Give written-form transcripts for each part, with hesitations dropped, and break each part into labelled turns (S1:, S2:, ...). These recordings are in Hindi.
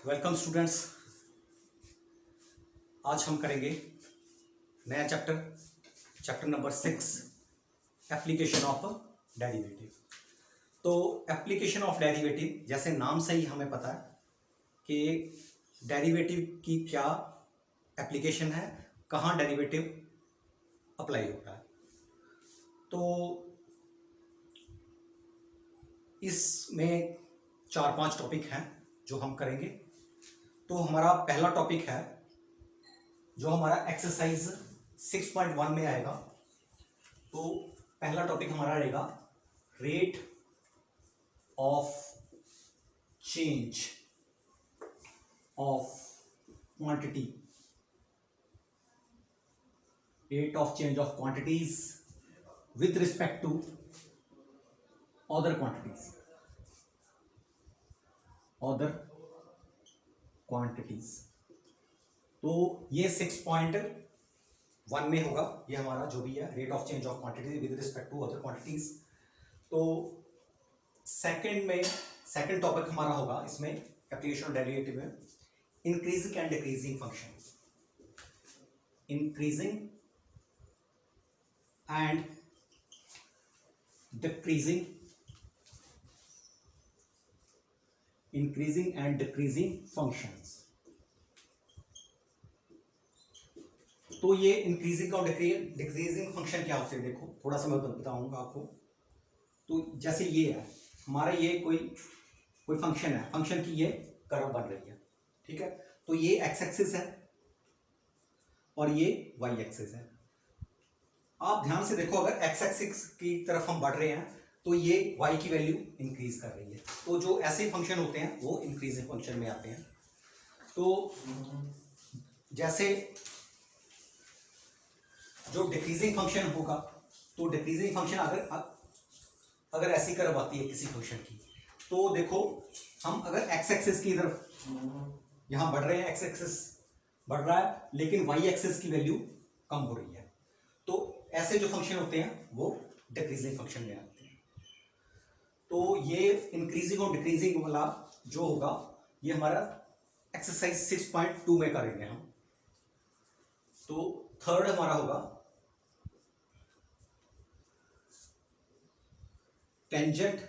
S1: Welcome students. आज हम करेंगे नया chapter number 6, application of derivative. तो एप्लीकेशन ऑफ डेरिवेटिव, जैसे नाम से ही हमें पता है कि डेरिवेटिव की क्या एप्लीकेशन है, कहाँ डेरिवेटिव अप्लाई होता है। तो इसमें 4-5 टॉपिक हैं जो हम करेंगे। तो हमारा पहला टॉपिक है जो हमारा एक्सरसाइज 6.1 में आएगा। तो पहला टॉपिक हमारा रहेगा rate of change of quantity, rate of change of quantities with respect to other quantities. तो ये 6.1 में होगा। ये हमारा जो भी है rate of change of quantity with respect to other quantities. तो सेकंड टॉपिक हमारा होगा इसमें एप्लीकेशन ऑफ डेरिवेटिव में increasing and decreasing function, increasing and decreasing functions. तो ये इंक्रीजिंग और डिक्रीजिंग फंक्शन क्या होते हैं, देखो थोड़ा सा मैं बताऊंगा आपको। तो जैसे ये है हमारा, ये कोई फंक्शन है, फंक्शन की ये कर्व बन रही है, ठीक है। तो ये एक्स एक्सिस है और ये वाई एक्सिस है। आप ध्यान से देखो, अगर एक्स एक्सिस की तरफ हम बढ़ रहे हैं तो ये वाई की वैल्यू इंक्रीज कर रही है। तो जो ऐसे फंक्शन होते हैं वो इंक्रीजिंग फंक्शन में आते हैं। तो जैसे जो डिक्रीजिंग फंक्शन होगा, तो डिक्रीजिंग फंक्शन अगर ऐसी कर्व आती है किसी फंक्शन की, तो देखो हम अगर एक्स एक्सिस की तरफ यहां बढ़ रहे हैं, एक्स एक्सिस बढ़ रहा है लेकिन वाई एक्सिस की वैल्यू कम हो रही है, तो ऐसे जो फंक्शन होते हैं वो डिक्रीजिंग फंक्शन में आते हैं। तो ये इंक्रीजिंग और डिक्रीजिंग वाला जो होगा ये हमारा एक्सरसाइज 6.2 में करेंगे हम। तो थर्ड हमारा होगा tangent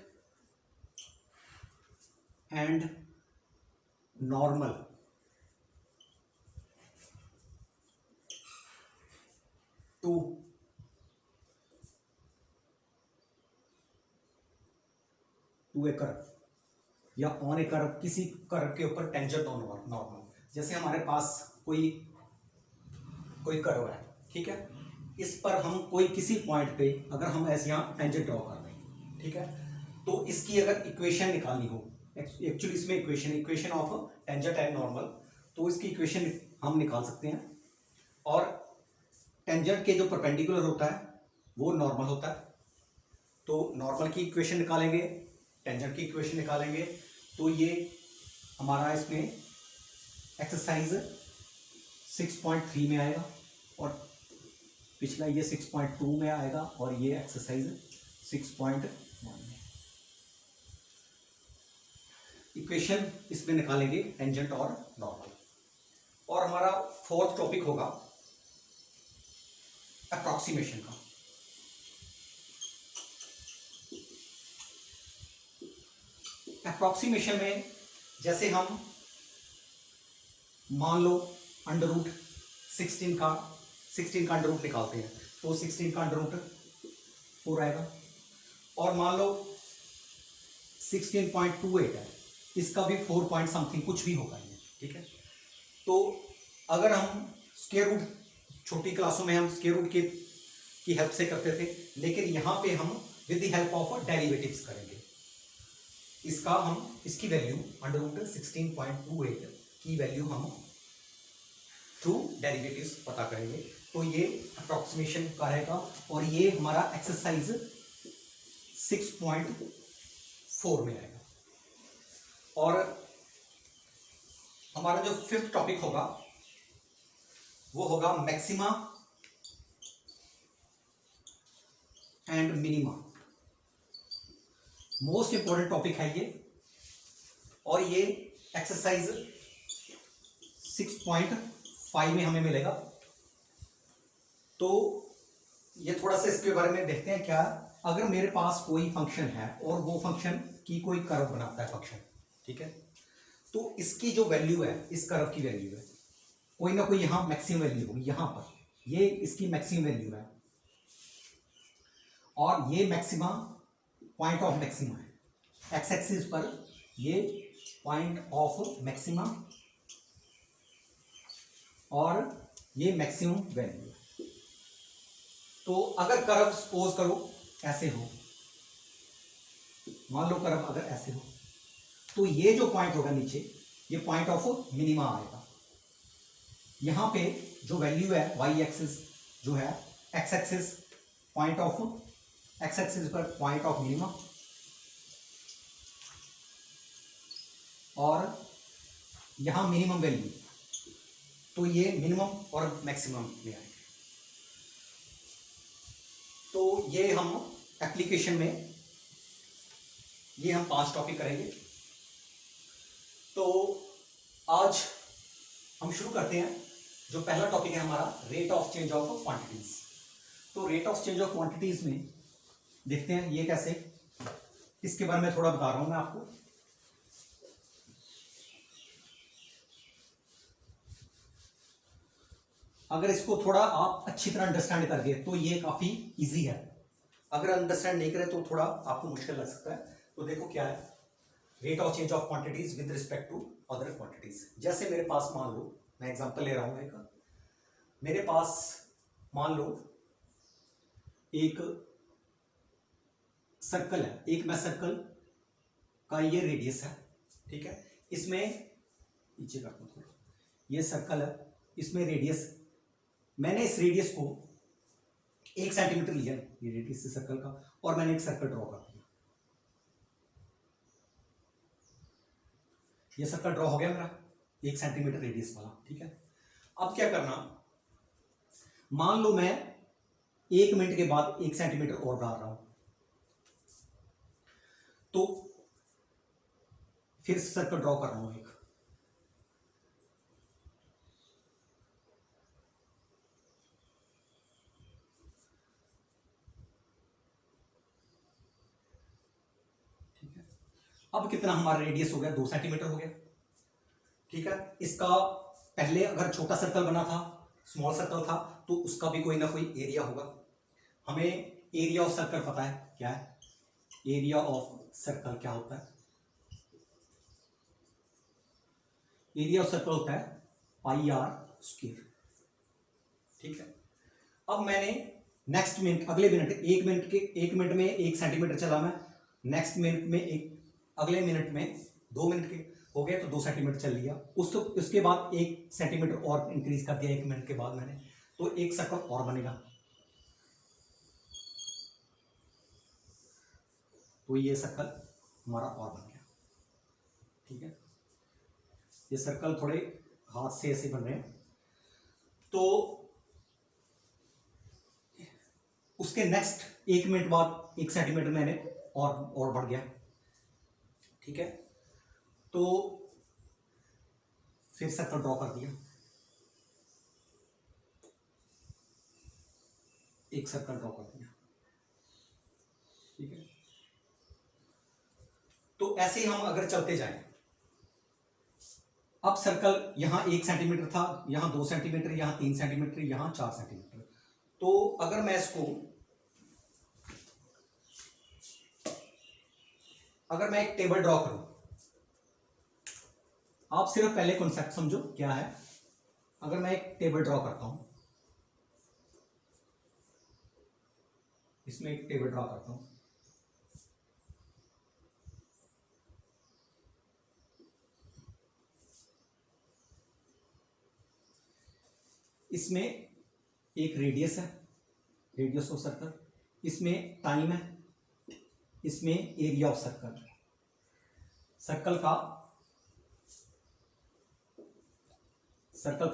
S1: and normal to a curve या ऑन ए कर्व, किसी कर्व के ऊपर टेंजेंट और नॉर्मल। जैसे हमारे पास कोई कर्व है, ठीक है, इस पर हम कोई किसी पॉइंट पे अगर हम ऐसे यहाँ टेंजेंट ड्रॉ कर रहे हैं, ठीक है, तो इसकी अगर इक्वेशन निकालनी हो, एक्चुअली इसमें equation of tangent and normal, तो इसकी इक्वेशन हम निकाल सकते हैं। और टेंजेंट के जो परपेंडिकुलर होता है वो नॉर्मल होता है। तो नॉर्मल की इक्वेशन निकालेंगे, टेंजेंट की इक्वेशन निकालेंगे, तो ये हमारा इसमें एक्सरसाइज 6.3 में आएगा और पिछला ये 6.2 में आएगा और ये एक्सरसाइज 6.1 में। इक्वेशन इसमें निकालेंगे टेंजेंट और नॉर्मल। और हमारा फोर्थ टॉपिक होगा अप्रॉक्सीमेशन का। अप्रॉक्सीमेशन में जैसे हम मान लो अंडर रूट 16 का अंडर रूट निकालते हैं, तो 16 का अंडर रूट 4 आएगा। और मान लो 16.28 है, इसका भी 4 पॉइंट समथिंग कुछ भी होगा ये, ठीक है। तो अगर हम स्क्वायर रूट, छोटी क्लासों में हम स्क्वायर रूट की हेल्प से करते थे, लेकिन यहाँ पे हम with the help of derivatives करेंगे। इसकी वैल्यू अंडर रूट 16.28 की वैल्यू हम थ्रू डेरिवेटिव्स पता करेंगे। तो ये अप्रॉक्सीमेशन का रहेगा और ये हमारा एक्सरसाइज 6.4 में आएगा। और हमारा जो फिफ्थ टॉपिक होगा वो होगा maxima and minima. Most important topic है ये, और ये एक्सरसाइज 6.5 में हमें मिलेगा। तो ये थोड़ा सा इसके बारे में देखते हैं। क्या अगर मेरे पास कोई फंक्शन है और वो फंक्शन की कोई कर्व बनाता है फंक्शन, ठीक है, तो इसकी जो वैल्यू है, इस कर्व की वैल्यू है, कोई ना कोई यहां मैक्सिमम वैल्यू होगी, यहां पर ये इसकी मैक्सिमम वैल्यू है और ये मैक्सिमा पॉइंट ऑफ मैक्सिमा है। एक्स एक्सिस पर ये पॉइंट ऑफ मैक्सिमा और ये मैक्सिमम वैल्यू है। तो अगर कर्व सपोज करो ऐसे हो, मान लो कर्व अगर ऐसे हो, तो ये जो पॉइंट होगा नीचे, ये पॉइंट ऑफ मिनिमा आएगा। यहां पे जो वैल्यू है वाई एक्सिस जो है, x axis point of, x axis पर पॉइंट ऑफ मिनिमा और यहां मिनिमम वैल्यू, तो ये मिनिमम और मैक्सिमम में आएगा। तो ये हम एप्लीकेशन में ये हम 5 टॉपिक करेंगे। तो आज हम शुरू करते हैं। जो पहला टॉपिक है हमारा, rate of change of quantities. तो rate of change of quantities में देखते हैं ये कैसे, इसके बारे में थोड़ा बता रहा हूं मैं आपको। अगर इसको थोड़ा आप अच्छी तरह अंडरस्टैंड कर गए तो ये काफी इजी है। अगर अंडरस्टैंड नहीं करे तो थोड़ा आपको मुश्किल लग सकता है। तो देखो क्या है, rate of change of quantities with respect to other quantities. जैसे मेरे पास मान लो, मैं एग्जांपल ले रहा हूं एक, मेरे पास मान लो एक सर्कल है, एक मैं सर्कल का ये रेडियस है, ठीक है, इसमें नीचे करता हूं थोड़ा, ये सर्कल है, इसमें रेडियस, मैंने इस रेडियस को 1 सेंटीमीटर लिया, ये रेडियस इस सर्कल का, और मैंने एक सर्कल ड्रॉ कर दिया। ये सर्कल ड्रॉ हो गया मेरा 1 सेंटीमीटर रेडियस वाला, ठीक है। अब क्या करना, मान लो मैं 1 मिनट के बाद 1 सेंटीमीटर और बढ़ा रहा हूं, तो फिर सर्कल ड्रॉ कर रहा हूं एक, ठीक है। अब कितना हमारा रेडियस हो गया, 2 सेंटीमीटर हो गया, ठीक है। इसका पहले अगर छोटा सर्कल बना था, स्मॉल सर्कल था, तो उसका भी कोई ना कोई एरिया होगा। हमें एरिया ऑफ सर्कल पता है क्या है, एरिया ऑफ सर्कल क्या होता है, एरिया ऑफ सर्कल होता है पाई आर स्क्वायर, ठीक है। अब मैंने नेक्स्ट मिनट, अगले मिनट, 1 मिनट में 1 सेंटीमीटर चला मैं, नेक्स्ट मिनट में अगले मिनट में 2 मिनट के हो गए तो 2 सेंटीमीटर चल लिया, उसके बाद 1 सेंटीमीटर और इंक्रीज कर दिया 1 मिनट के बाद मैंने, तो एक सर्कल और बनेगा। तो ये सर्कल हमारा और बन गया, ठीक है। ये सर्कल थोड़े हाथ से ऐसे बन रहे हैं। तो उसके नेक्स्ट 1 मिनट बाद 1 सेंटीमीटर मैंने और बढ़ गया, ठीक है। तो फिर सर्कल ड्रॉ कर दिया, एक सर्कल ड्रॉ कर दिया, ठीक है। तो ऐसे ही हम अगर चलते जाएं, अब सर्कल यहां 1 सेंटीमीटर था, यहां 2 सेंटीमीटर, यहां 3 सेंटीमीटर, यहां 4 सेंटीमीटर। तो अगर मैं इसको, अगर मैं एक टेबल ड्रॉ करूं, आप सिर्फ पहले कॉन्सेप्ट समझो क्या है। अगर मैं एक टेबल ड्रॉ करता हूं, इसमें एक टेबल ड्रॉ करता हूं, इसमें एक रेडियस है, रेडियस ऑफ सर्कल, इसमें टाइम है, इसमें एरिया ऑफ सर्कल, सर्कल का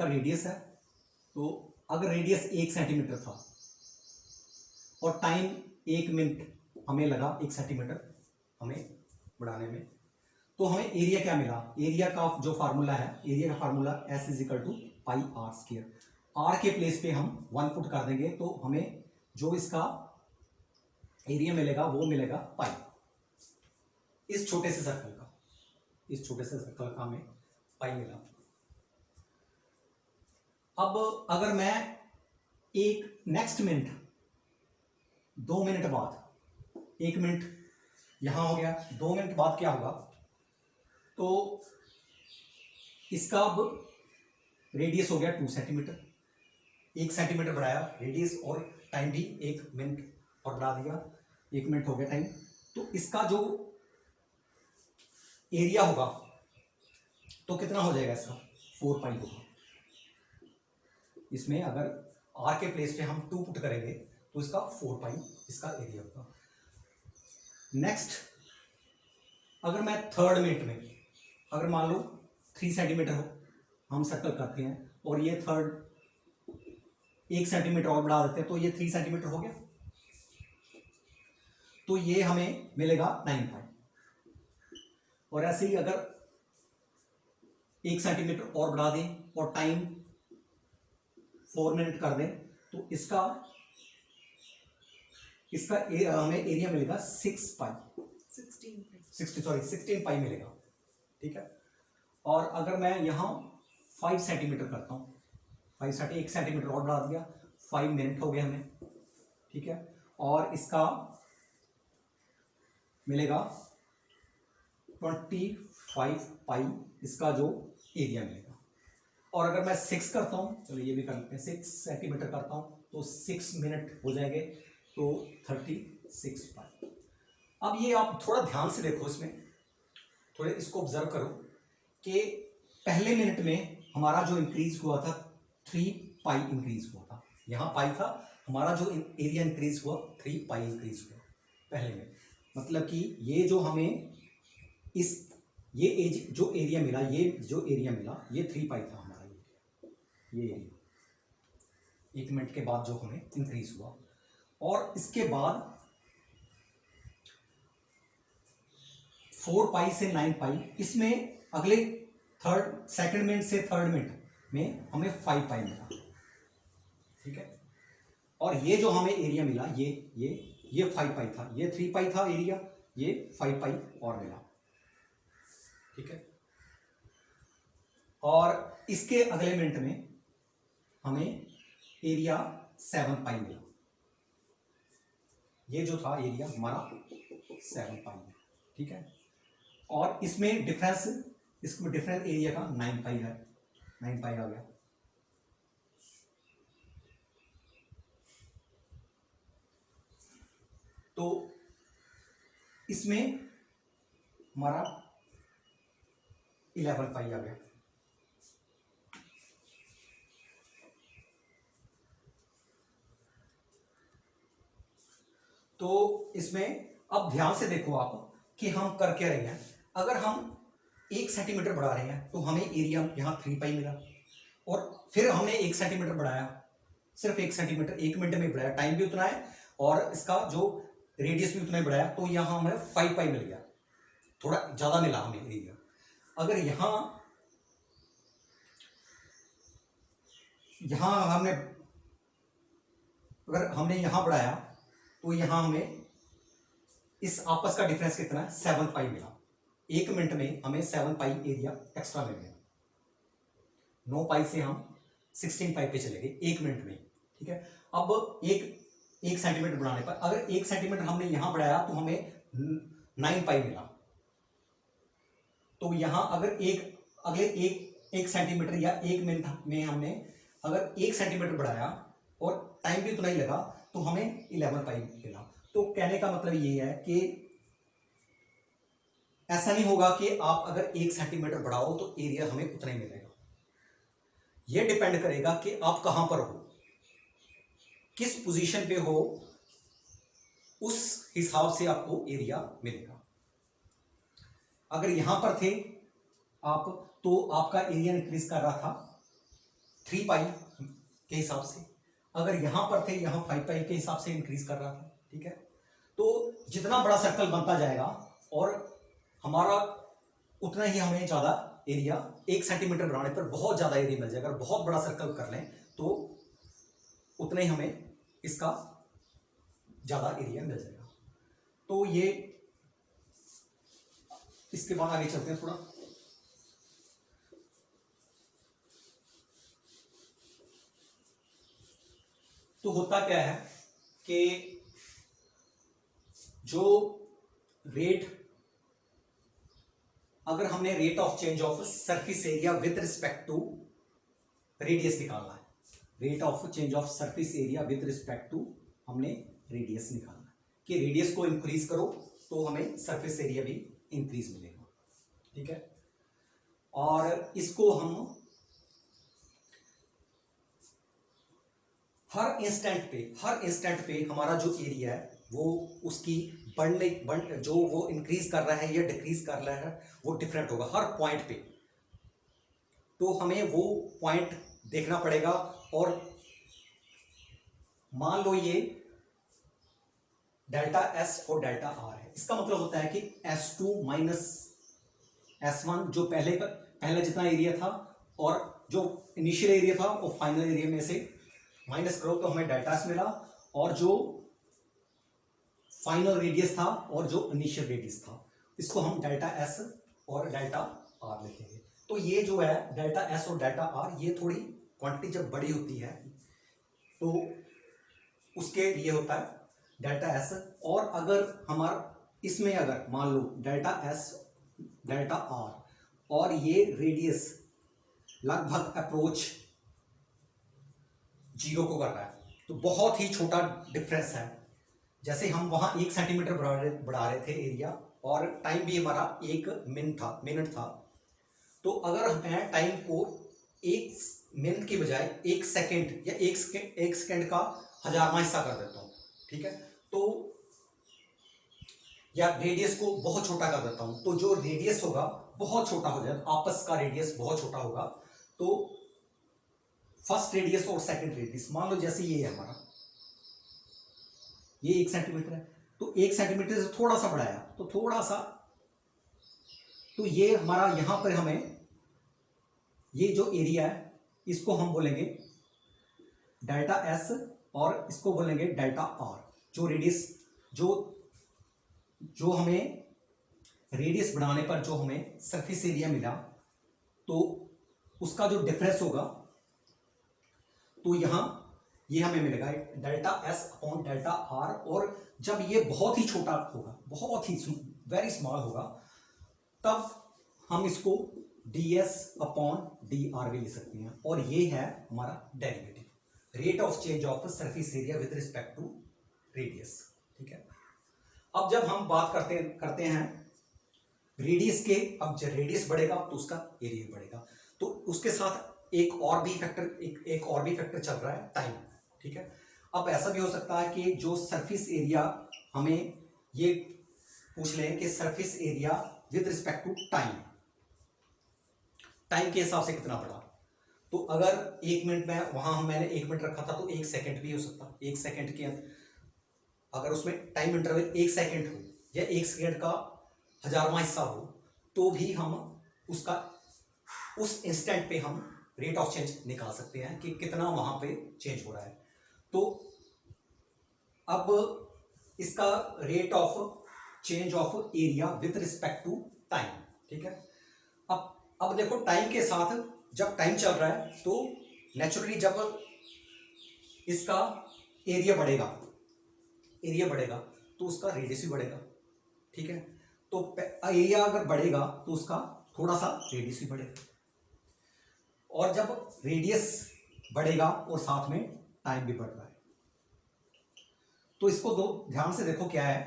S1: रेडियस है। तो अगर रेडियस 1 सेंटीमीटर था और टाइम 1 मिनट हमें लगा 1 सेंटीमीटर हमें बढ़ाने में, तो हमें एरिया क्या मिला, एरिया का जो फार्मूला है, एरिया का formula S is equal to pi are square. R के प्लेस पे हम 1 पुट कर देंगे तो हमें जो इसका एरिया मिलेगा वो मिलेगा पाई। इस छोटे से सर्कल का, इस छोटे से सर्कल का हमें पाई मिला। अब अगर मैं एक नेक्स्ट मिनट 2 मिनट बाद, 1 मिनट यहां हो गया, 2 मिनट बाद क्या होगा, तो इसका अब रेडियस हो गया 2 सेंटीमीटर, 1 सेंटीमीटर बढ़ाया रेडियस और टाइम भी 1 मिनट और बढ़ा दिया, 1 मिनट हो गया टाइम। तो इसका जो एरिया होगा तो कितना हो जाएगा, इसका 4 पाई होगा। इसमें अगर आर के प्लेस पे हम 2 पुट करेंगे तो इसका 4 पाई इसका एरिया होगा। नेक्स्ट, अगर मैं 3rd मिनट में, अगर मान लो 3 सेंटीमीटर हो, हम सर्कल करते हैं और ये 1 सेंटीमीटर और बढ़ा देते हैं तो ये 3 सेंटीमीटर हो गया, तो ये हमें मिलेगा 9 पाई। और ऐसे ही अगर 1 सेंटीमीटर और बढ़ा दें और टाइम 4 मिनट कर दें तो इसका हमें एरिया मिलेगा 16 पाई मिलेगा, ठीक है। और अगर मैं यहाँ 5 सेंटीमीटर करता हूँ, 1 सेंटीमीटर और बढ़ा दिया, 5 मिनट हो गए हमें, ठीक है। और इसका मिलेगा 25 पाई इसका जो एरिया मिलेगा। और अगर मैं 6 करता हूँ, चलो ये भी कर लेते हैं, 6 सेंटीमीटर करता हूँ तो 6 मिनट हो जाएंगे, तो 36 पाई। अब ये आप थोड़ा ध्यान से देखो, इसमें थोड़े इसको ऑब्जर्व करो कि पहले मिनट में हमारा जो इंक्रीज हुआ था 3 पाई इंक्रीज हुआ था, यहाँ पाई था, हमारा जो एरिया इंक्रीज हुआ 3 पाई इंक्रीज हुआ पहले में। मतलब कि ये जो हमें ये एज जो एरिया मिला, ये 3 पाई था हमारा ये एरिया 1 मिनट के बाद जो हमें इंक्रीज हुआ। और इसके बाद 4 पाई से 9 पाई, इसमें अगले सेकंड मिनट से 3rd मिनट में हमें 5 पाई मिला, ठीक है। और ये जो हमें एरिया मिला ये 5 पाई था, ये 3 पाई था एरिया, ये 5 पाई और मिला, ठीक है। और इसके अगले मिनट में हमें एरिया 7 पाई मिला, ये जो था एरिया हमारा 7 पाई, ठीक है। और इसमें डिफरेंस एरिया का 9 पाई है, 9 पाई आ गया। तो इसमें हमारा 11 पाई आ गया। तो इसमें अब ध्यान से देखो आप कि हम कर क्या रहे हैं। अगर हम 1 सेंटीमीटर बढ़ा रहे हैं तो हमें एरिया यहाँ 3 पाई मिला, और फिर हमने 1 सेंटीमीटर बढ़ाया, सिर्फ 1 सेंटीमीटर 1 मिनट में बढ़ाया, टाइम भी उतना है और इसका जो रेडियस भी उतना ही बढ़ाया, तो यहाँ हमें 5 पाई मिल गया, थोड़ा ज़्यादा मिला हमें एरिया। अगर हमने यहाँ बढ़ाया तो यहाँ हमें इस आपस का डिफरेंस कितना है, 7 पाई मिला। 1 मिनट में हमें 7 पाई एरिया एक्स्ट्रा मिल गया। 9 पाई से हम 16 पाई पे चले गए 1 मिनट में, ठीक है। अब 1 सेंटीमीटर बढ़ाने पर अगर 1 सेंटीमीटर हमने यहां बढ़ाया तो हमें 9 पाई मिला। तो यहां अगर अगले एक सेंटीमीटर या 1 मिनट में हमने अगर 1 सेंटीमीटर बढ़ाया और टाइम भी उतना ही लगा तो हमें 11 पाई मिला। तो कहने का मतलब ये है कि ऐसा नहीं होगा कि आप अगर 1 सेंटीमीटर बढ़ाओ तो एरिया हमें उतना ही मिलेगा। यह डिपेंड करेगा कि आप कहां पर हो, किस पोजीशन पे हो, उस हिसाब से आपको एरिया मिलेगा। अगर यहां पर थे आप तो आपका एरिया इंक्रीज कर रहा था 3 पाई के हिसाब से, अगर यहां पर थे यहां 5 पाई के हिसाब से इंक्रीज कर रहा था, ठीक है। तो जितना बड़ा सर्कल बनता जाएगा और हमारा उतना ही हमें ज़्यादा एरिया, 1 सेंटीमीटर बनाने पर बहुत ज़्यादा एरिया मिल जाएगा। अगर बहुत बड़ा सर्कल कर लें तो उतना ही हमें इसका ज़्यादा एरिया मिल जाएगा। तो ये, इसके बाद आगे चलते हैं थोड़ा। तो होता क्या है कि जो रेट, अगर हमने rate of change of surface area with respect to radius निकालना है, rate of change of surface area with respect to हमने रेडियस निकालना है कि रेडियस को इंक्रीज करो तो हमें सरफेस एरिया भी इंक्रीज मिलेगा, ठीक है। और इसको हम हर इंस्टेंट पे हमारा जो एरिया है वो उसकी जो वो इंक्रीज कर रहा है या डिक्रीज कर रहा है वो डिफरेंट होगा हर पॉइंट पे। तो हमें वो पॉइंट देखना पड़ेगा। और मान लो ये डेल्टा एस और डेल्टा आर है, इसका मतलब होता है कि S2 माइनस S1 जो पहले जितना एरिया था और जो इनिशियल एरिया था वो फाइनल एरिया में से माइनस करो तो हमें डेल्टा एस मिला, और जो फाइनल रेडियस था और जो इनिशियल रेडियस था इसको हम डेल्टा एस और डेल्टा आर लिखेंगे। तो ये जो है डेल्टा एस और डेल्टा आर, ये थोड़ी क्वांटिटी जब बड़ी होती है तो उसके लिए होता है डेल्टा एस। और अगर हमारा इसमें अगर मान लो डेल्टा एस डेल्टा आर और ये रेडियस लगभग अप्रोच 0 को कर रहा है तो बहुत ही छोटा डिफरेंस है। जैसे हम वहां 1 सेंटीमीटर बढ़ा रहे थे एरिया और टाइम भी हमारा 1 मिनट था। तो अगर मैं टाइम को 1 मिनट की बजाय 1 सेकेंड या 1 सेकेंड का 1000वां हिस्सा कर देता हूँ, ठीक है, तो या रेडियस को बहुत छोटा कर देता हूँ, तो जो रेडियस होगा बहुत छोटा हो जाएगा, आपस का रेडियस बहुत छोटा होगा। तो फर्स्ट रेडियस और सेकंड रेडियस, मान लो जैसे ये है हमारा, ये 1 सेंटीमीटर है, तो 1 सेंटीमीटर से थोड़ा सा बढ़ाया तो थोड़ा सा, तो ये हमारा यहां पर हमें ये जो एरिया है इसको हम बोलेंगे डेल्टा एस और इसको बोलेंगे डेल्टा आर। जो रेडियस जो हमें रेडियस बढ़ाने पर जो हमें सरफेस एरिया मिला तो उसका जो डिफरेंस होगा तो यहां ये हमें मिलेगा delta S upon delta R. और जब ये बहुत ही छोटा होगा, बहुत ही वेरी स्मॉल होगा, तब हम इसको d s upon d r भी ले सकते हैं। और ये है हमारा derivative, rate of change of surface area with respect to radius, ठीक है। अब जब हम बात करते हैं रेडियस के, अब जब रेडियस बढ़ेगा तो उसका एरिया बढ़ेगा, तो उसके साथ एक और भी फैक्टर चल रहा है, टाइम, ठीक है। अब ऐसा भी हो सकता है कि जो सरफेस एरिया, हमें ये पूछ लें कि surface area with respect to time के हिसाब से कितना बढ़ा। तो अगर 1 मिनट में, वहां मैंने 1 मिनट रखा था तो 1 सेकंड भी हो सकता, 1 सेकंड के अगर उसमें टाइम इंटरवल 1 सेकंड हो या 1 सेकंड का 1000वां हिस्सा हो, तो भी हम उसका उस इंस्टेंट पे हम रेट ऑफ चेंज निकाल सकते हैं कि कितना वहां पे चेंज हो रहा है। तो अब इसका rate of change of area with respect to time, ठीक है। अब देखो टाइम के साथ जब टाइम चल रहा है तो नेचुरली जब इसका एरिया बढ़ेगा तो उसका रेडियस भी बढ़ेगा, ठीक है। तो एरिया अगर बढ़ेगा तो उसका थोड़ा सा रेडियस भी बढ़ेगा, और जब रेडियस बढ़ेगा और साथ में टाइम भी बढ़ रहा है, तो इसको ध्यान से देखो क्या है,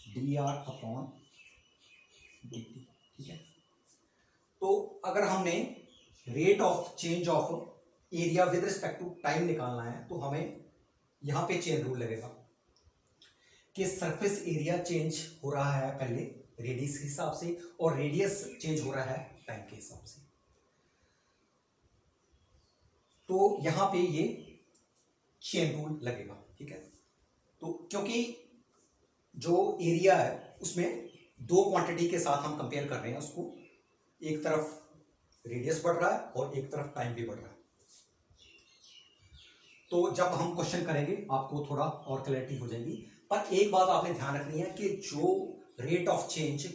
S1: d r upon d t, ठीक है। तो अगर हमने rate of change of area with respect to time निकालना है तो हमें यहां पे चेन रूल लगेगा कि सरफेस एरिया चेंज हो रहा है पहले रेडियस के हिसाब से और रेडियस चेंज हो रहा है टाइम के हिसाब से। तो यहां पे ये चेन रूल लगेगा, ठीक है। तो क्योंकि जो एरिया है उसमें दो क्वांटिटी के साथ हम कंपेयर कर रहे हैं उसको, एक तरफ रेडियस बढ़ रहा है और एक तरफ टाइम भी बढ़ रहा है। तो जब हम क्वेश्चन करेंगे आपको थोड़ा और क्लैरिटी हो जाएगी। पर एक बात आपने ध्यान रखनी है कि जो रेट ऑफ चेंज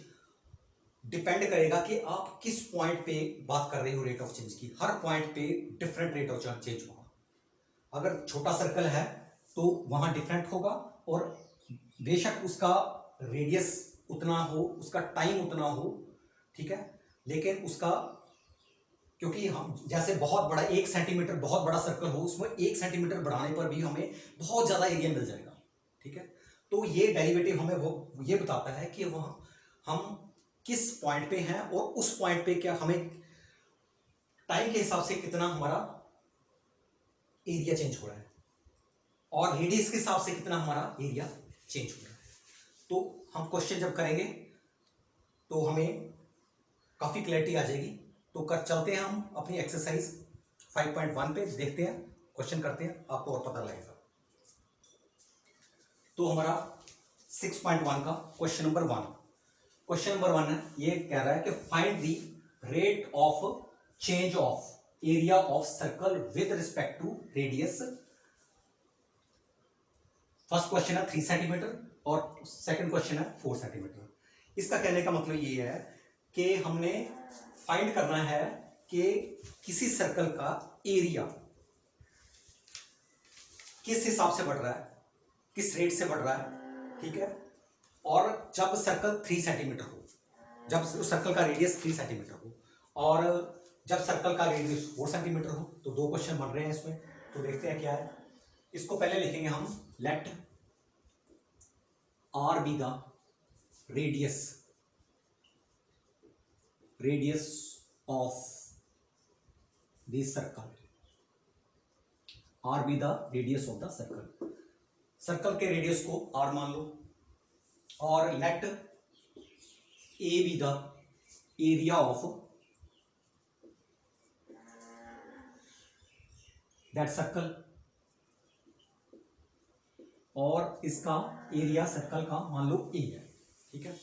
S1: डिपेंड करेगा कि आप किस पॉइंट पे बात कर रहे हो रेट ऑफ चेंज की। हर पॉइंट पे डिफरेंट रेट ऑफ चेंज होगा। अगर छोटा सर्कल है तो वहां डिफरेंट होगा, और बेशक उसका रेडियस उतना हो, उसका टाइम उतना हो, ठीक है, लेकिन उसका, क्योंकि हम जैसे बहुत बड़ा 1 सेंटीमीटर बहुत बड़ा सर्कल हो, उसमें 1 सेंटीमीटर बढ़ाने पर भी हमें बहुत ज्यादा एरिया मिल जाएगा, ठीक है। तो ये डेरिवेटिव हमें वो ये बताता है कि वह हम किस पॉइंट पे हैं और उस पॉइंट पे क्या हमें टाइम के हिसाब से कितना हमारा एरिया चेंज हो रहा है और रेडियस के हिसाब से कितना हमारा एरिया चेंज हो रहा है। तो हम क्वेश्चन जब करेंगे तो हमें काफी क्लैरिटी आ जाएगी। तो कर चलते हैं हम अपनी एक्सरसाइज 5.1 पे, देखते हैं, क्वेश्चन करते हैं, आपको और पता लगेगा। तो हमारा 6.1 का क्वेश्चन नंबर 1, क्वेश्चन नंबर 1 है, ये कह रहा है कि find the rate of change of area of circle with respect to radius. First question है 3 सेंटीमीटर और सेकंड क्वेश्चन है 4 सेंटीमीटर। इसका कहने का मतलब ये है कि हमने फाइंड करना है कि किसी सर्कल का एरिया किस हिसाब से बढ़ रहा है, किस रेट से बढ़ रहा है, ठीक है। और जब सर्कल 3 सेंटीमीटर हो, जब उस सर्कल का रेडियस 3 सेंटीमीटर हो, और जब सर्कल का रेडियस 4 सेंटीमीटर हो, तो दो क्वेश्चन बन रहे हैं इसमें। तो देखते हैं क्या है। इसको पहले लिखेंगे हम, let r be the radius of the circle, r be the radius of the circle. Circle के रेडियस को आर मान लो, और let A be the area of that circle, और इसका एरिया सर्कल का मान लो ए है, ठीक है।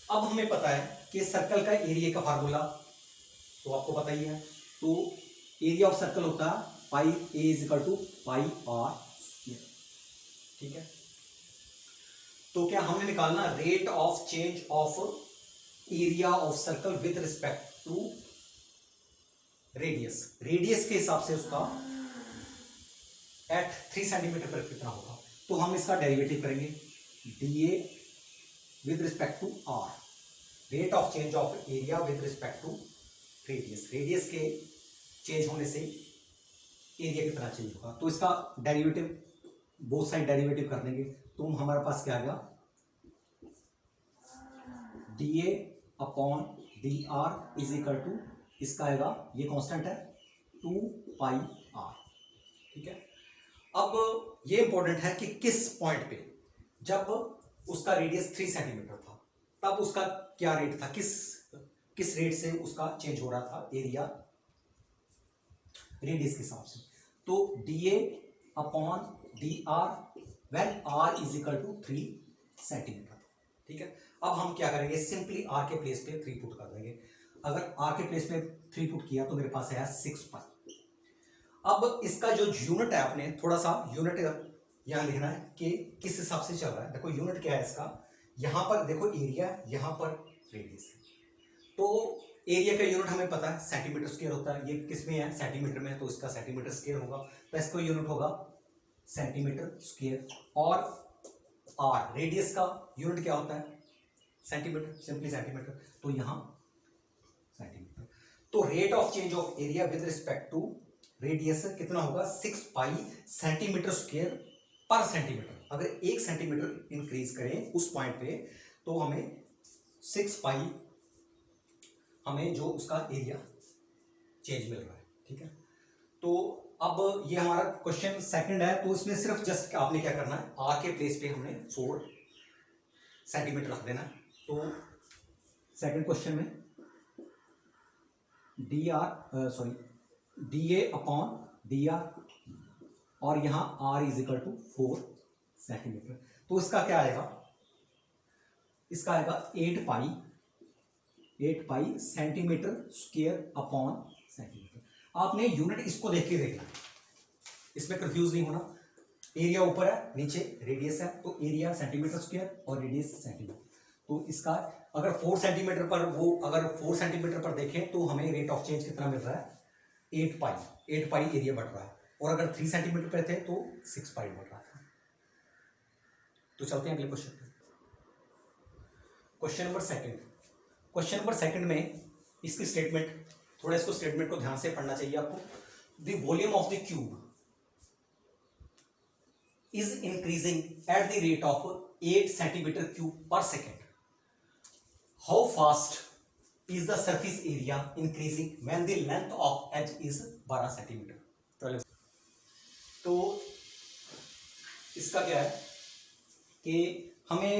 S1: अब हमें पता है कि सर्कल का एरिया का फार्मूला तो आपको पता ही है। तो एरिया ऑफ सर्कल होता है pi A is equal to pi are square, ठीक है। तो क्या हमने निकालना rate of change of area of circle with respect to radius, radius के हिसाब से उसका एट 3 सेंटीमीटर पर कितना होगा। तो हम इसका डेरिवेटिव करेंगे, d A with respect to r, rate of change of area with respect to radius, radius के चेंज होने से एरिया कितना चेंज होगा। तो इसका डेरिवेटिव बोथ साइड डेरिवेटिव कर देंगे। तो हमारे पास क्या आ गया, d A upon d r is equal to, इसका आएगा, ये कांस्टेंट है, 2 पाई आर, ठीक है। अब ये इंपॉर्टेंट है कि किस पॉइंट पे, जब उसका रेडियस 3 सेंटीमीटर था तब उसका क्या रेट था, किस रेट से उसका चेंज हो रहा था एरिया रेडियस के हिसाब से। तो d A upon d r when r is equal to 3 centimetre, ठीक है। अब हम क्या करेंगे, सिंपली आर के प्लेस पे 3 पुट कर देंगे। अगर आर के प्लेस पे 3 पुट किया तो मेरे पास है 6 पाई। अब इसका जो यूनिट है, आपने थोड़ा सा यूनिट यहां लिखना है कि किस हिसाब से चल रहा है। देखो यूनिट क्या है इसका, यहां पर देखो एरिया, यहां पर रेडियस है। तो एरिया का यूनिट हमें पता है सेंटीमीटर स्क्वायर होता है, ये किस में है, सेंटीमीटर में है, तो इसका सेंटीमीटर स्क्वायर होगा, तो इसका यूनिट होगा सेंटीमीटर स्क्वायर। और आर रेडियस का यूनिट क्या होता है, सेंटीमीटर, सिंपली सेंटीमीटर, तो यहां सेंटीमीटर। तो rate of change of area with respect to radius कितना होगा, 6 pi centimetre square per centimetre. अगर 1 सेंटीमीटर इंक्रीज करें उस पॉइंट पे तो हमें 6 पाई, हमें जो उसका एरिया चेंज मिल रहा है, ठीक है। तो अब ये हमारा क्वेश्चन सेकंड है, तो इसमें सिर्फ जस्ट आपने क्या करना है, आर के प्लेस पे हमने 4 सेंटीमीटर रख देना है। तो सेकंड क्वेश्चन में डी ए अपॉन डी आर, और यहां r is equal to 4 centimetre. तो इसका क्या आएगा, इसका आएगा 8 pi centimetre square upon centimetre. आपने यूनिट इसको देख के देखना है, इसमें कंफ्यूज नहीं होना। एरिया ऊपर है, नीचे रेडियस है, तो एरिया सेंटीमीटर स्क्वायर और रेडियस सेंटीमीटर। तो इसका अगर 4 सेंटीमीटर पर अगर 4 सेंटीमीटर पर देखें तो हमें रेट ऑफ चेंज कितना मिल रहा है, 8 पाई एरिया बढ़ रहा है। और अगर 3 सेंटीमीटर पर थे तो 6 पाई बढ़ रहा है। तो चलते हैं अगले क्वेश्चन पे। क्वेश्चन नंबर सेकंड में इसकी स्टेटमेंट, थोड़ा इसको स्टेटमेंट को ध्यान से पढ़ना चाहिए आपको। The volume of the cube is increasing at the rate of 8 centimeter cube per second. How fast is the surface area increasing when the length of edge is 12 centimeter? तो इसका क्या है कि हमें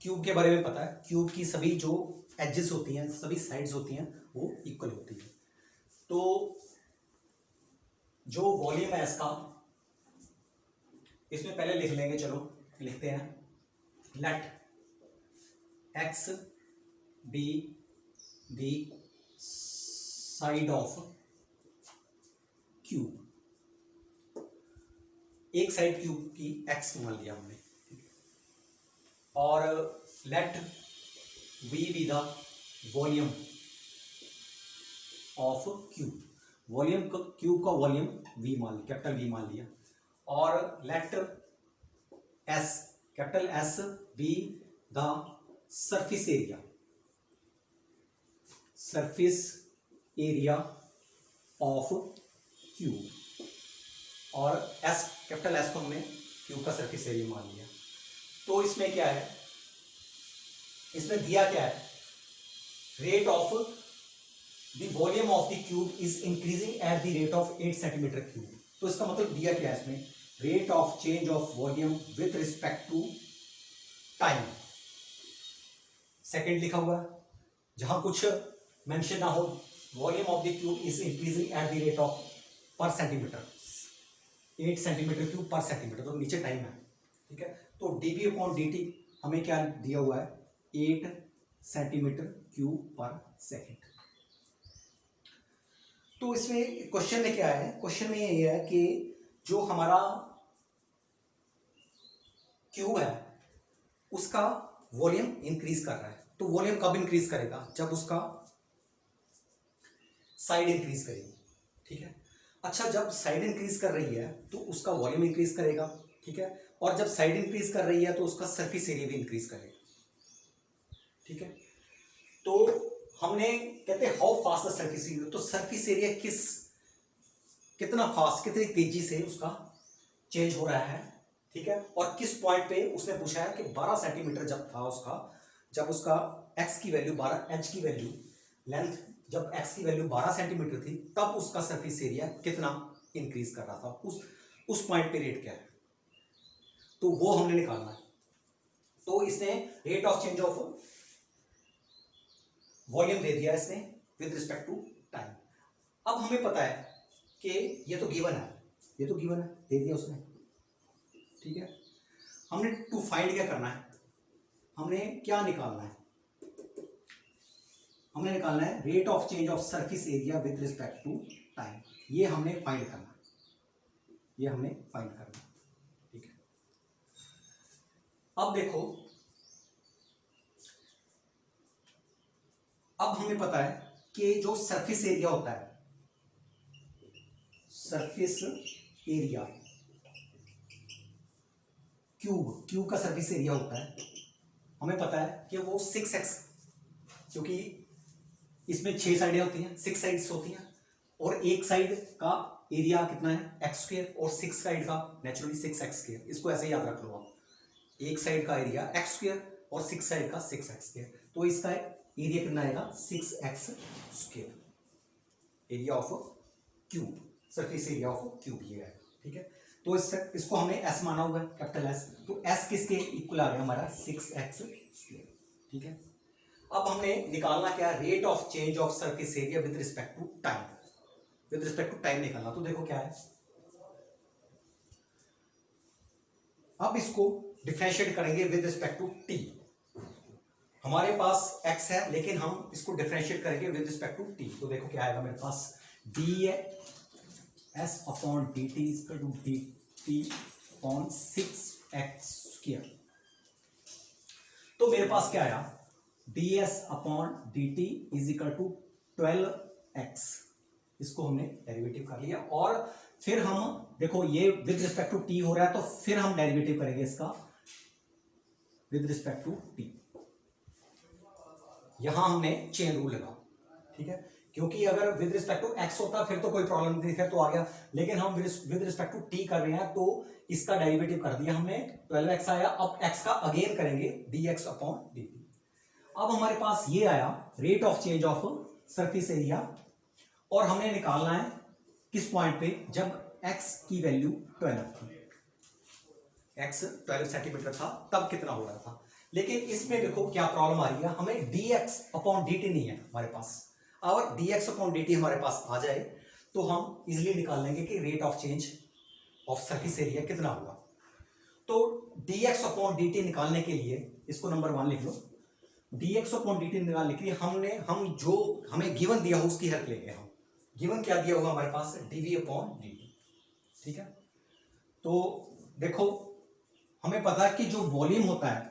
S1: क्यूब के बारे में पता है। क्यूब की सभी जो एजेस होती हैं, सभी साइड्स होती हैं, वो इक्वल होती है। तो जो वॉल्यूम है इसका, इसमें पहले लिख लेंगे, चलो लिखते हैं। Let x be the side of cube. एक साइड क्यूब की एक्स मान लिया हमने, और let V be the volume of cube. Volume cube का वॉल्यूम वी मान लिया, कैपिटल वी मान लिया। और let S, capital S be the surface area of cube. और एस, कैपिटल एस को हमने क्यूब का सरफेस एरिया मान लिया। तो इसमें क्या है, इसमें दिया क्या है, rate of the volume of the cube is increasing at the rate of 8 centimetre cube. तो इसका मतलब दिया क्या है इसमें, rate of change of volume with respect to time. Second लिखा हुआ है, जहां कुछ मेंशन ना हो, volume of the cube is increasing at the rate of per centimetre, 8 centimetre cube per centimetre, तो नीचे टाइम है, ठीक है। तो dv अपॉन dt हमें क्या दिया हुआ है, 8 सेंटीमीटर क्यूब पर सेकेंड। तो इसमें क्वेश्चन में क्या है, क्वेश्चन में ये है कि जो हमारा क्यूब है उसका वॉल्यूम इंक्रीज कर रहा है। तो वॉल्यूम कब इंक्रीज करेगा, जब उसका साइड इंक्रीज करेगी, ठीक है। अच्छा, जब साइड इंक्रीज कर रही है तो उसका वॉल्यूम इंक्रीज करेगा, ठीक है। और जब साइड इंक्रीज कर रही है तो उसका सरफेस एरिया भी इंक्रीज करेगा, ठीक है। तो हमने कहते हैं how fast the surface area, तो सरफेस एरिया कितना फास्ट, कितनी तेजी से उसका चेंज हो रहा है, ठीक है। और किस पॉइंट पे उसने पूछा है कि 12 सेंटीमीटर जब था उसका, जब उसका एक्स की वैल्यू 12, एच की वैल्यू, लेंथ जब एक्स की वैल्यू 12 सेंटीमीटर थी, तब उसका सरफेस एरिया कितना इंक्रीज कर रहा था, उस पॉइंट पे रेट क्या है, तो वो हमने निकालना है। तो इसने rate of change of volume दे दिया इसने विद रिस्पेक्ट टू टाइम। अब हमें पता है कि ये तो गिवन है, ये तो गिवन है, दे दिया उसने, ठीक है। हमने टू फाइंड क्या करना है, हमने क्या निकालना है, हमने निकालना है rate of change of surface area with respect to time. ये हमने फाइंड करना, ये हमने फाइंड करना, ठीक है। अब देखो, अब हमें पता है कि जो सरफेस एरिया होता है, सरफेस एरिया क्यूब का सरफेस एरिया होता है, हमें पता है कि वो 6x, क्योंकि इसमें 6 साइडें होती हैं, 6 साइड्स होती हैं, और एक साइड का एरिया कितना है एक्स स्क्वायर, और 6 साइड का नेचुरली 6x स्क्वायर। इसको ऐसे याद रख लो आप, एक साइड का एरिया एक्स स्क्वायर और 6 साइड का 6x स्क्वायर। तो इसका एरिया कितना आएगा 6x square, area of cube, surface area of cube ये है, ठीक है। तो इसको हमने s माना हुआ है, कैपिटल S, तो s किसके इक्वल आ गया हमारा 6x स्क्वायर, ठीक है। अब हमने निकालना क्या, rate of change of surface area with respect to time, with respect to time निकालना। तो देखो क्या है, अब इसको डिफरेंशिएट करेंगे विद रिस्पेक्ट टू t, हमारे पास x है लेकिन हम इसको डिफरेंशिएट करेंगे विद रिस्पेक्ट टू t। तो देखो क्या आएगा मेरे पास, ds upon dt equal to dt upon 6x²। तो मेरे पास क्या आया, ds upon dt is equal to 12x। इसको हमने डेरिवेटिव कर लिया और फिर हम देखो ये विद रिस्पेक्ट टू t हो रहा है, तो फिर हम डेरिवेटिव करेंगे इसका विद रिस्पेक्ट टू t। यहां हमने चेन रूल लगा, ठीक है, क्योंकि अगर विद रिस्पेक्ट टू x होता फिर तो कोई प्रॉब्लम नहीं थी, फिर तो आ गया, लेकिन हम विद रिस्पेक्ट टू t कर रहे हैं तो इसका डेरिवेटिव कर दिया हमने, 12x आया। अब x का अगेन करेंगे dx अपॉन dt। अब हमारे पास ये आया rate of change of surface area, और हमने निकालना है किस पॉइंट पे, जब x की वैल्यू 12 थी, x 12 सेंटीमीटर था तब कितना हो रहा था। लेकिन इसमें देखो क्या प्रॉब्लम आ रही है, हमें dx अपॉन dt नहीं है हमारे पास। और dx अपॉन dt हमारे पास आ जाए तो हम इजिली निकाल लेंगे कि rate of change of surface area कितना होगा। तो dx अपॉन dt निकालने के लिए इसको नंबर 1 लिख लो। dx अपॉन dt निकालने के लिए हम जो हमें गिवन दिया हो उसकी हेल्प लेंगे। हम गिवन क्या दिया होगा हमारे पास, dv अपॉन dt, ठीक है। तो देखो हमें पता है कि जो वॉल्यूम होता है,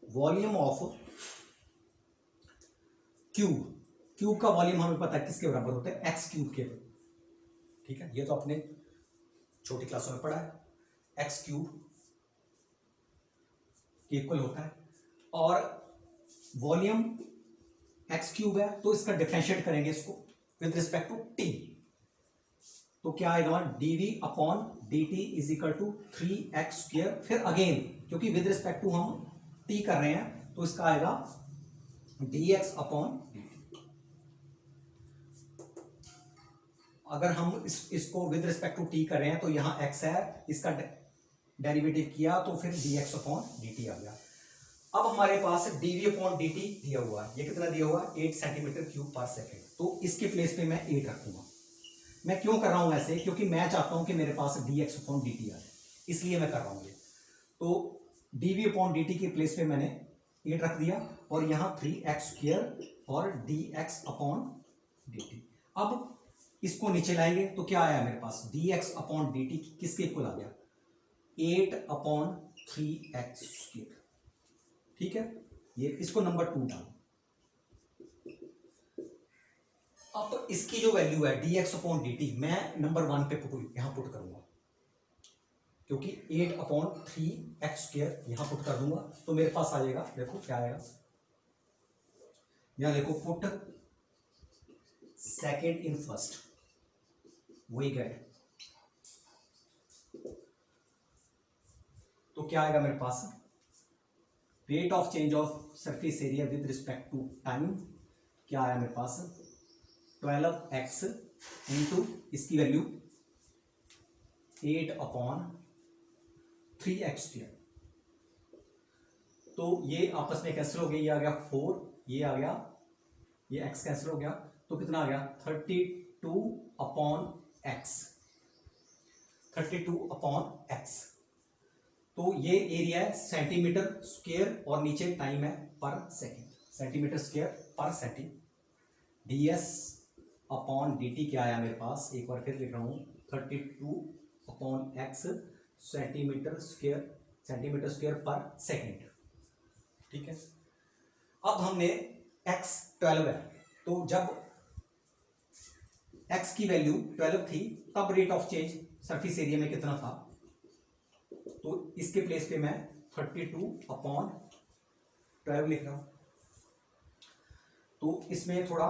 S1: वॉल्यूम ऑफ क्यूब का वॉल्यूम हमें पता है किसके बराबर होता है, एक्स क्यूब के, ठीक है। ये तो अपने छोटी क्लासों में पढ़ा है, एक्स क्यूब इक्वल होता है, और वॉल्यूम एक्स क्यूब है तो इसका डिफरेंशिएट करेंगे इसको विद रिस्पेक्ट टू टी। तो क्या आएगा, dv upon dt is equal to 3x²। फिर अगेन क्योंकि विद रिस्पेक्ट टू हम t कर रहे हैं तो इसका आएगा dx अपॉन dt। अगर हम इसको विद रिस्पेक्ट टू t कर रहे हैं तो यहां x है, इसका डेरिवेटिव किया तो फिर dx अपॉन dt आ गया। अब हमारे पास dv अपॉन dt दिया हुआ है, ये कितना दिया हुआ है, 8 सेंटीमीटर क्यूब पर सेकेंड। तो इसके प्लेस पे मैं 8 रखूंगा। मैं क्यों कर रहा हूं ऐसे, क्योंकि मैं चाहता हूं कि मेरे पास dx अपॉन dt आ जाए, इसलिए मैं कर रहा हूं ये। तो dv अपॉन dt के प्लेस पे मैंने 8 रख दिया और यहां 3x² और dx अपॉन dt। अब इसको नीचे लाएंगे तो क्या आया मेरे पास, dx अपॉन dt किसके इक्वल आ गया, 8 अपॉन 3x², ठीक है। ये इसको नंबर 2 डालो। अब इसकी जो वैल्यू है dx अपॉन dt मैं नंबर 1 पे यहां पुट करूंगा, क्योंकि 8 अपॉन 3x² यहां पुट कर दूंगा तो मेरे पास आ जाएगा, देखो क्या आएगा, यहां देखो पुट सेकेंड इन फर्स्ट, वही गए। तो क्या आएगा मेरे पास, rate of change of surface area with respect to time, क्या आया मेरे पास, 12x इंटू इसकी वैल्यू 8 अपॉन 3x²। तो ये आपस में कैंसिल हो गया, ये आ गया 4, ये आ गया, ये x कैंसिल हो गया, तो कितना आ गया 32 अपॉन x, 32 अपॉन x। तो ये एरिया है सेंटीमीटर स्क्वायर और नीचे टाइम है पर second, centimetre square per second. ds upon dt क्या आया मेरे पास, एक बार फिर लिख रहा हूं, 32 upon x centimetre square per second, ठीक है। अब हमने x 12 है, तो जब x की वैल्यू 12 थी तब rate of change surface area में कितना था, तो इसके प्लेस पे मैं 32 अपॉन 12 लिख रहा हूं। तो इसमें थोड़ा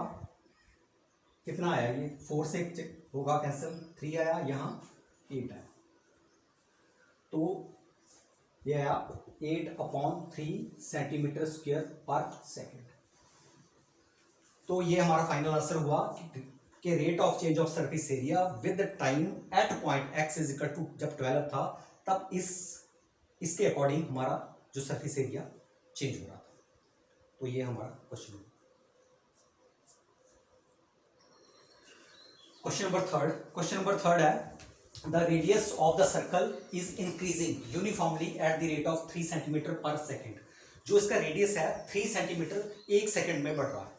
S1: कितना आया, ये 4 से होगा कैंसिल, 3 आया, यहाँ 8 आया, तो ये आया 8 upon 3 centimetre square per second. तो ये हमारा फाइनल आंसर हुआ कि rate of change of surface area with time at point x is equal to, जब 12 था तब इसके अकॉर्डिंग हमारा जो सरफेस एरिया चेंज हो रहा था। तो ये हमारा क्वेश्चन है। क्वेश्चन नंबर थर्ड है, the radius of the circle is increasing uniformly eight the rate of 3 centimetre पर सेकेंड। जो इसका रेडियस है 3 सेंटीमीटर 1 सेकंड में बढ़ रहा है।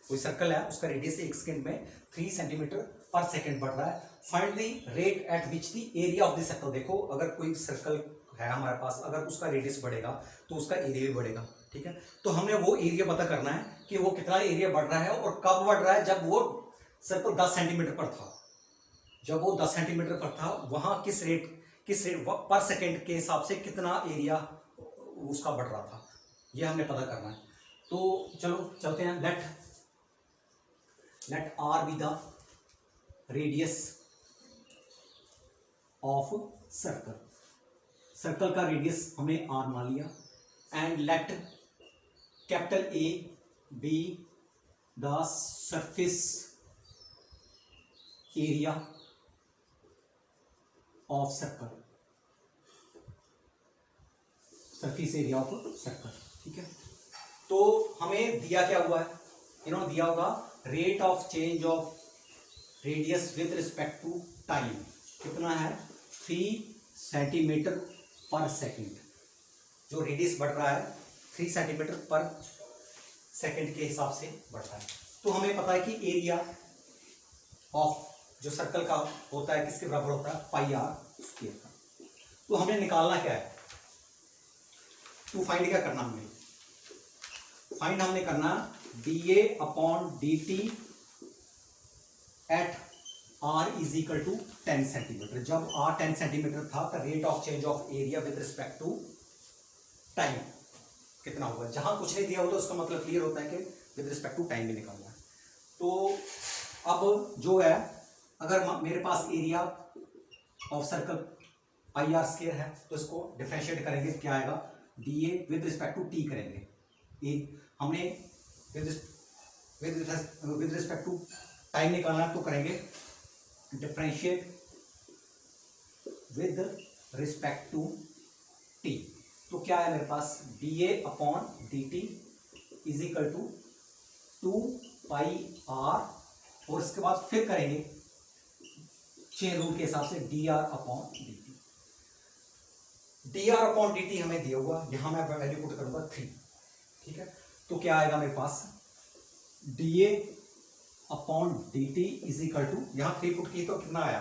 S1: कोई सर्कल है, उसका रेडियस 1 सेकंड में 3 सेंटीमीटर पर सेकंड बढ़ रहा है। Find the rate at which the area of the circle. देखो अगर कोई सर्कल है हमारे पास, अगर उसका रेडियस बढ़ेगा तो उसका एरिया भी बढ़ेगा, ठीक है। तो हमने वो एरिया पता करना है कि वो कितना एरिया बढ़ रहा है और कब बढ़ रहा है। जब वो सर्कल 10 सेंटीमीटर पर था, जब वो 10 सेंटीमीटर पर था, वहां किस रेट पर सेकंड के हिसाब से कितना एरिया उसका बढ़ रहा था, ये हमने पता करना है। तो चलो चलते हैं। Let r be the radius of circle. Circle का रेडियस हमने आर मान लिया। And let capital A be the surface area of circle, surface area of circle, ठीक है। तो हमें दिया क्या हुआ है, इन्होंने दिया होगा rate of change of radius with respect to time कितना है 3 सेंटीमीटर पर सेकंड। जो रेडियस बढ़ रहा है 3 सेंटीमीटर पर सेकंड के हिसाब से बढ़ता है। तो हमें पता है कि एरिया ऑफ जो सर्कल का होता है किसके बराबर होता है, पाई आर स्क्वायर का। तो हमें निकालना क्या है, टू फाइंड क्या करना हमने, फाइंड हमने करना dA upon dt at r is equal to 10 centimetre. जब r 10 सेंटीमीटर था तो rate of change of area with respect to time कितना होगा। जहां कुछ नहीं दिया होता उसका मतलब क्लियर होता है कि विद रिस्पेक्ट टू टाइम भी निकालना है। तो अब जो है, अगर मेरे पास area of circle pi are square है तो इसको डिफरेंशिएट करेंगे, क्या आएगा dA with respect to t करेंगे। हमने विद रिस्पेक्ट टू टाइम निकालना तो करेंगे differentiate with respect to t. तो क्या है मेरे पास dA upon dt is equal to 2 pi r, और इसके बाद फिर करेंगे चेन रूल के हिसाब से dr upon dt। dr upon dt हमें दिया हुआ, यहां मैं वैल्यू पुट करूंगा 3, ठीक है। तो क्या आएगा मेरे पास dA upon dt is equal to, यहां 3 पुट की तो कितना आया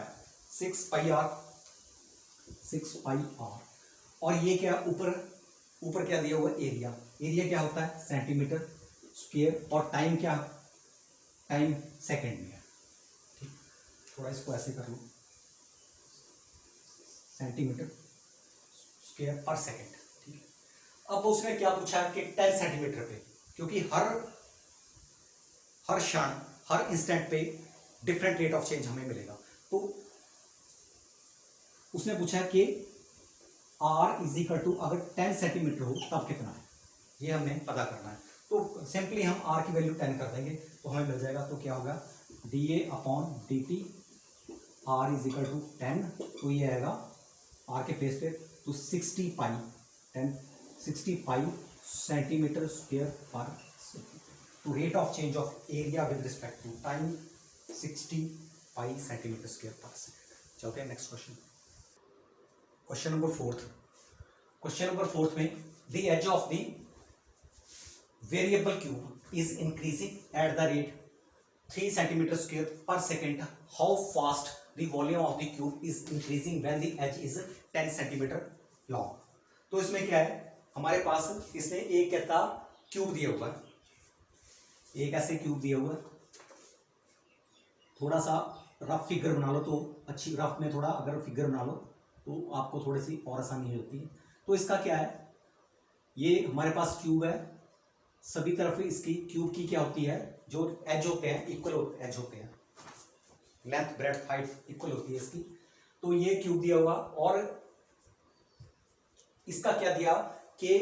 S1: 6 पाई आर। और ये क्या ऊपर क्या दिया हुआ एरिया, एरिया क्या होता है सेंटीमीटर स्क्वायर, और टाइम क्या, टाइम सेकंड में है, ठीक। थोड़ा इसको ऐसे कर लो, सेंटीमीटर स्क्वायर पर सेकंड, ठीक है। अब उसने क्या पूछा है कि 10 सेंटीमीटर पे, क्योंकि हर क्षण हर इंस्टेंट पे डिफरेंट रेट ऑफ चेंज हमें मिलेगा। तो उसने पूछा है कि r इज इक्वल टू अगर 10 सेंटीमीटर हो तब कितना है, ये हमें पता करना है। तो सिंपली हम r की वैल्यू 10 कर देंगे तो हमें मिल जाएगा। तो क्या होगा dA upon dt r is equal to 10, तो ये आएगा r के प्लेस पे तो 60 pi centimetre square per second. तो rate of change of area with respect to time 60 pi centimetre square per second. चलते हैं नेक्स्ट क्वेश्चन। क्वेश्चन नंबर 4 में the edge of the variable cube is increasing at the rate 3 centimetre square per second. How fast the volume of the cube is increasing when the edge is 10 centimetre long. तो इसमें क्या है, हमारे पास इसने एक कहता क्यूब दिया हुआ है, एक ऐसे क्यूब दिया हुआ है। थोड़ा सा रफ फिगर बना लो तो अच्छी, रफ में थोड़ा अगर फिगर बना लो तो आपको थोड़ी सी और आसानी होती है। तो इसका क्या है, ये हमारे पास क्यूब है, सभी तरफ इसकी क्यूब की क्या होती है, जो एज होते हैं इक्वल एज होते हैं, लेंथ ब्रेड्थ हाइट इक्वल होती है इसकी। तो ये क्यूब दिया हुआ, और इसका क्या दिया कि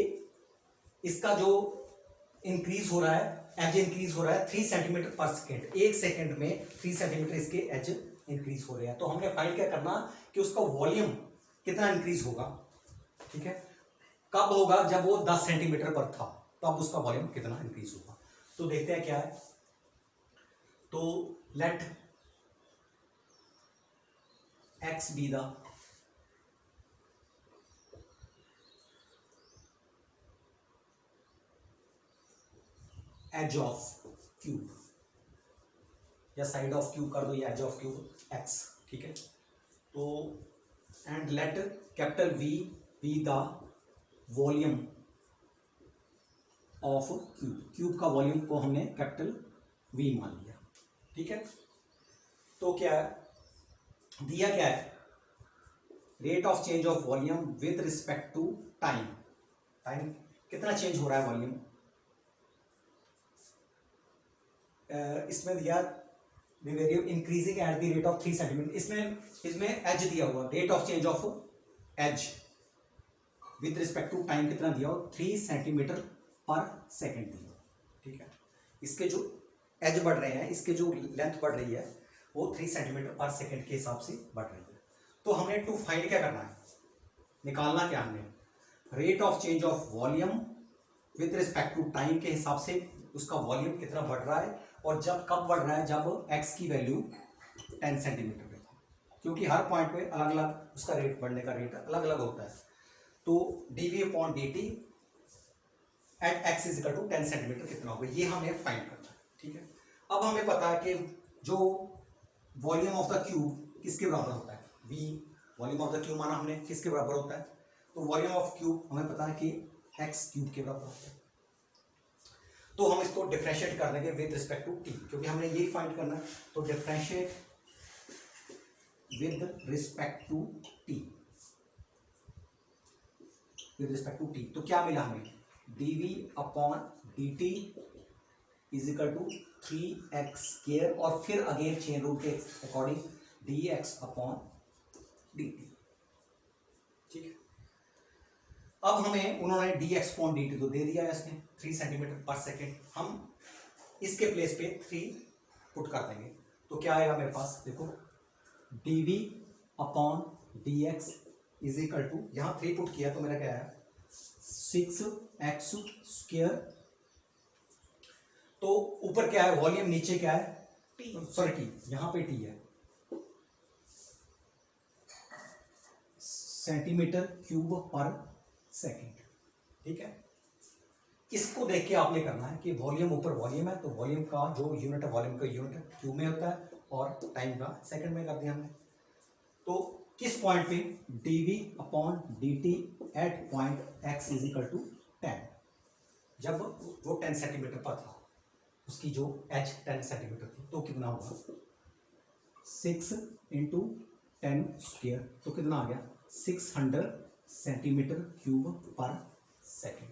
S1: इसका जो इंक्रीज हो रहा है, एज इंक्रीज हो रहा है 3 सेंटीमीटर पर सेकेंड। 1 सेकेंड में 3 सेंटीमीटर इसके एज इंक्रीज हो रहे हैं। तो हमने फाइंड क्या करना कि उसका वॉल्यूम कितना इंक्रीज होगा, ठीक है। कब होगा, जब वो 10 सेंटीमीटर पर था तब उसका वॉल्यूम कितना इंक्रीज होगा। तो देखते हैं क्या है। तो let x be the edge of cube, या साइड ऑफ क्यूब कर दो, या एज ऑफ क्यूब एक्स, ठीक है। तो and let capital V be the volume of cube, cube का वॉल्यूम को हमने कैपिटल वी मान लिया, ठीक है। तो क्या है दिया, क्या है rate of change of volume with respect to time, time कितना चेंज हो रहा है वॉल्यूम, इसमें दिया variable increasing at the rate of 3 centimetre, इसमें एज दिया हुआ rate of change of edge with respect to time कितना दिया हो 3 सेंटीमीटर पर सेकेंड दिया, ठीक है। इसके जो एज बढ़ रहे हैं, इसके जो लेंथ बढ़ रही है वो 3 सेंटीमीटर पर सेकेंड के हिसाब से बढ़ रही है। तो हमने टू फाइंड क्या करना है, निकालना क्या हमने, rate of change of volume with respect to time के हिसाब से उसका वॉल्यूम कितना बढ़ रहा है, और जब कब बढ़ रहा है, जब एक्स की वैल्यू 10 सेंटीमीटर पे था, क्योंकि हर पॉइंट पे अलग अलग उसका रेट बढ़ने का रेट अलग अलग होता है। तो d V upon d t at x is equal to 10 centimetre कितना होगा, ये हमें फाइंड करना है, ठीक है। अब हमें पता है कि जो वॉल्यूम ऑफ द क्यूब किसके बराबर होता है, V volume of the cube माना हमने किसके बराबर होता है, तो वॉल्यूम ऑफ क्यूब हमें पता है कि एक्स क्यूब के बराबर होता है। तो हम इसको डिफरेंशिएट कर देंगे विद रिस्पेक्ट टू टी, क्योंकि हमने यही फाइंड करना है। तो differentiate with respect to t, with respect to t, तो क्या मिला हमें, d V upon d t is equal to 3x square, और फिर अगेन चेन रूल के अकॉर्डिंग dx अपॉन dt, ठीक है। अब हमें उन्होंने dx अपॉन dt तो दे दिया है इसने 3 सेंटीमीटर पर सेकेंड, हम इसके प्लेस पे 3 पुट कर देंगे, तो क्या आएगा मेरे पास, देखो dv upon dx is equal to, यहाँ 3 पुट किया तो मेरा क्या है 6x स्क्वायर, तो ऊपर क्या है वॉल्यूम, नीचे क्या है सॉरी टी, यहाँ पे टी है सेंटीमीटर क्यूब पर सेकंड, ठीक है। इसको देख के आपने करना है कि वॉल्यूम ऊपर वॉल्यूम है, तो वॉल्यूम का जो यूनिट है वॉल्यूम का यूनिट क्यूब में होता है, और टाइम का सेकंड में कर दिया हमने। तो किस पॉइंट पे dv upon dt at point x is equal to 10, जब वो 10 सेंटीमीटर पर था, उसकी जो h 10 सेंटीमीटर थी, तो कितना होगा 6 इंटू 10 स्क्वायर, तो कितना आ गया 600 सेंटीमीटर क्यूब पर सेकेंड।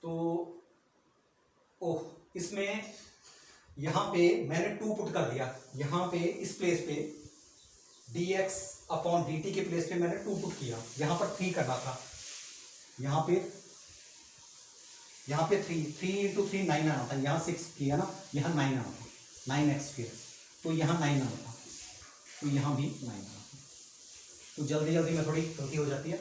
S1: तो ओह, इसमें यहाँ पे मैंने 2 पुट कर दिया, यहाँ पे इस प्लेस पे dx अपॉन dt के प्लेस पे मैंने 2 पुट किया, यहाँ पर 3 करना था, यहाँ पे 3 इंटू 3 9 आना था, यहाँ 6 किया ना, यहाँ 9 आना था, 9x फिर, तो यहाँ 9 आना था, तो यहाँ भी 9 आना था। तो जल्दी जल्दी में थोड़ी गलती हो जाती है,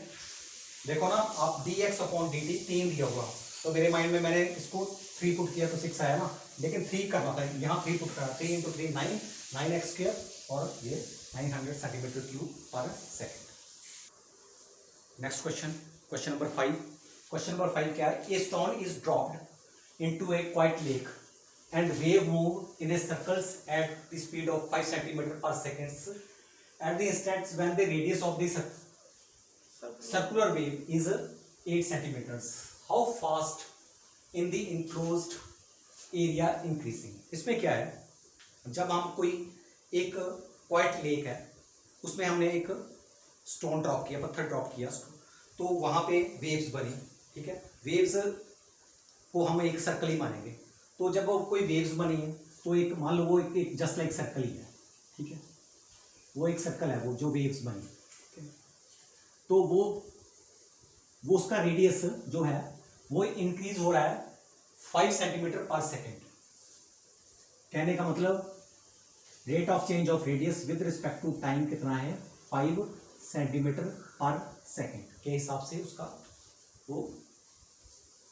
S1: देखो ना आप dx अपॉन dt 3 दिया हुआ, तो मेरे माइंड में मैंने इसको 3 पुट किया तो 6 आया ना, लेकिन 3 करना था, यहाँ 3 पुट करा, 3 इंटू 3 9, 9x स्क्वायर, और ये 900 centimetre cube per second. Next question, question number 5। Question number 5 क्या है, a stone is dropped into a quite lake and wave move in a circles at the speed of 5 centimetre per seconds at the instants when the radius of the circular wave is 8 centimeters. How fast in the enclosed area increasing? इसमें क्या है, जब हम कोई एक क्वाइट लेक है, उसमें हमने एक स्टोन ड्रॉप किया, पत्थर ड्रॉप किया, तो वहाँ पे वेव्स बनी, ठीक है। वेव्स को हम एक सर्कल ही मानेंगे, तो जब वो कोई वेव्स बनी है, तो एक मान लो वो एक जस्ट लाइक सर्कल ही है, ठीक है, वो एक सर्कल है, वो जो वेव्स बनी, तो वो उसका रेडियस जो है वो इंक्रीज हो रहा है 5 सेंटीमीटर पर सेकेंड। कहने का मतलब rate of change of radius with respect to time कितना है 5 सेंटीमीटर पर सेकेंड के हिसाब से उसका वो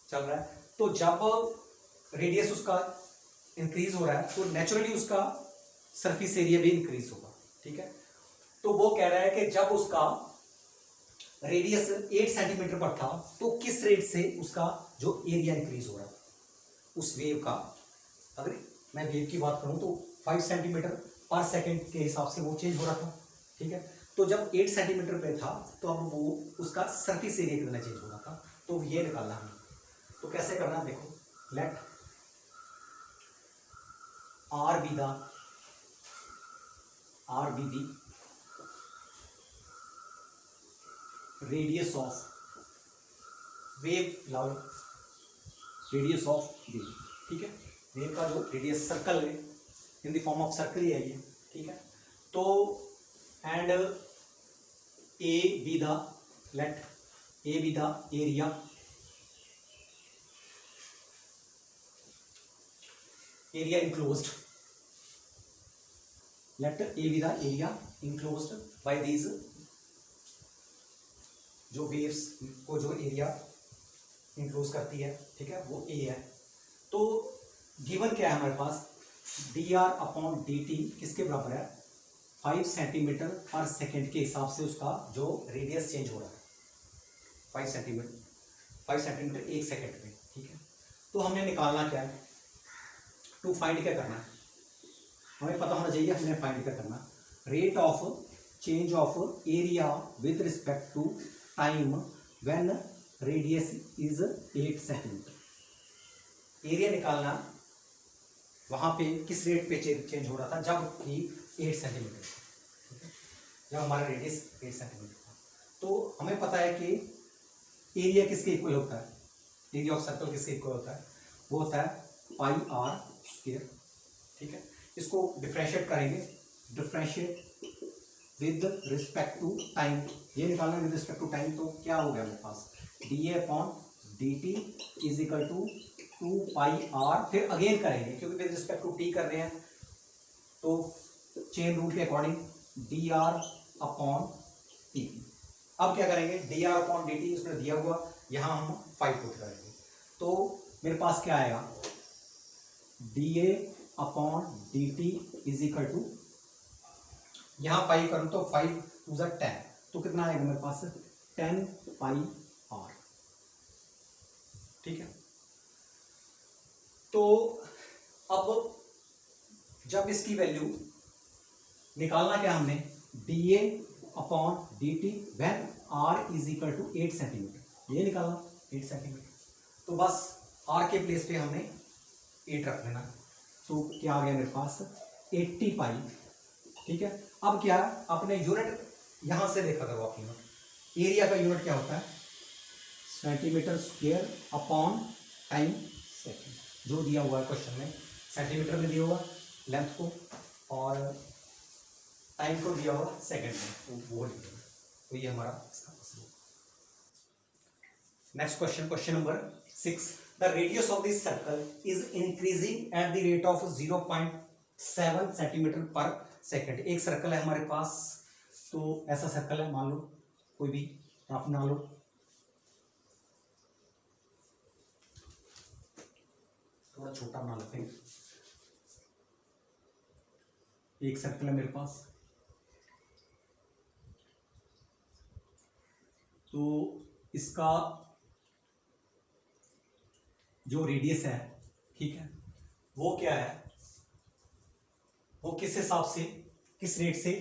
S1: चल रहा है। तो जब रेडियस उसका इंक्रीज हो रहा है तो नेचुरली उसका सरफेस एरिया भी इंक्रीज होगा, ठीक है। तो वो कह रहा है कि जब उसका रेडियस 8 सेंटीमीटर पर था तो किस रेट से उसका जो एरिया इंक्रीज हो रहा है उस वेव का, अगर मैं वेव की बात करूं तो 5 सेंटीमीटर पर सेकंड के हिसाब से वो चेंज हो रहा था, ठीक है। तो जब 8 सेंटीमीटर पे था तो अब वो उसका सरफेस एरिया कितना चेंज हो रहा था, तो ये निकालना है। तो कैसे करना है, देखो, let r be the radius of wave, radius of wave, ठीक है। वेव का जो रेडियस सर्कल है, in the form of circle ही है ये, ठीक है। तो and A be the let A be the area enclosed, let A be the area enclosed by these, जो वेव्स को जो एरिया इंक्लोज करती है, ठीक है, वो ए है। तो गिवन क्या है हमारे पास, d r upon d t किसके बराबर है, 5 सेंटीमीटर पर सेकेंड के हिसाब से उसका जो रेडियस चेंज हो रहा है 5 सेंटीमीटर 1 सेकेंड में, ठीक है। तो हमें निकालना क्या है, टू फाइंड क्या करना है, हमें पता होना चाहिए हमें फाइंड क्या करना, rate of change of area with respect to time when radius is 8 centimetre. Area निकालना वहां पे किस रेट पे चेंज हो रहा था, जब कि 8 सेंटीमीटर, ठीक है, जब हमारा रेडियस 8 सेंटीमीटर था। तो हमें पता है कि एरिया किसके इक्वल होता है, एरिया ऑफ सर्कल किसके इक्वल होता है, वो होता है पाई आर स्क्वायर, ठीक है। इसको डिफरेंशिएट करेंगे, differentiate with respect to time, ये निकालना विद रिस्पेक्ट टू टाइम, तो क्या हो गया मेरे पास, d A upon d t is equal to 2 pi r, फिर अगेन करेंगे क्योंकि विद रिस्पेक्ट टू टी कर रहे हैं, तो चेन रूल के according D r upon T. अब क्या करेंगे, D r upon d T उसमें दिया हुआ, यहाँ हम 5 पुट करेंगे, तो मेरे पास क्या आएगा, d A upon d t is equal to, यहाँ 5 करूँ तो 5 टू ज़ा 10, तो कितना आएगा मेरे पास 10 पाई आर, ठीक है। तो अब जब इसकी वैल्यू निकालना क्या हमने, d A upon d t when r is equal to 8 centimetre, ये निकालना 8 सेंटीमीटर, तो बस आर के प्लेस पे हमने 8 रख लेना, तो क्या आ गया मेरे पास 80 पाई, ठीक है। अब क्या, अपने यूनिट यहां से देखा करो आप, यूनिट एरिया का यूनिट क्या होता है, centimetre square upon time second, जो दिया हुआ है क्वेश्चन में, सेंटीमीटर में दिया हुआ लेंथ को और टाइम को दिया हुआ सेकेंड में, तो वो लिखेंगे, तो ये हमारा इसका answer. Next question, question number 6, the radius of this circle is increasing at the rate of 0.7 centimetre पर सेकेंड। एक सर्कल है हमारे पास, तो ऐसा सर्कल है, मान लो कोई भी रफ बना लो, थोड़ा छोटा बना लेते हैं, एक सर्कल है मेरे पास, तो इसका जो रेडियस है, ठीक है, वो क्या है, वो किस हिसाब से, किस रेट से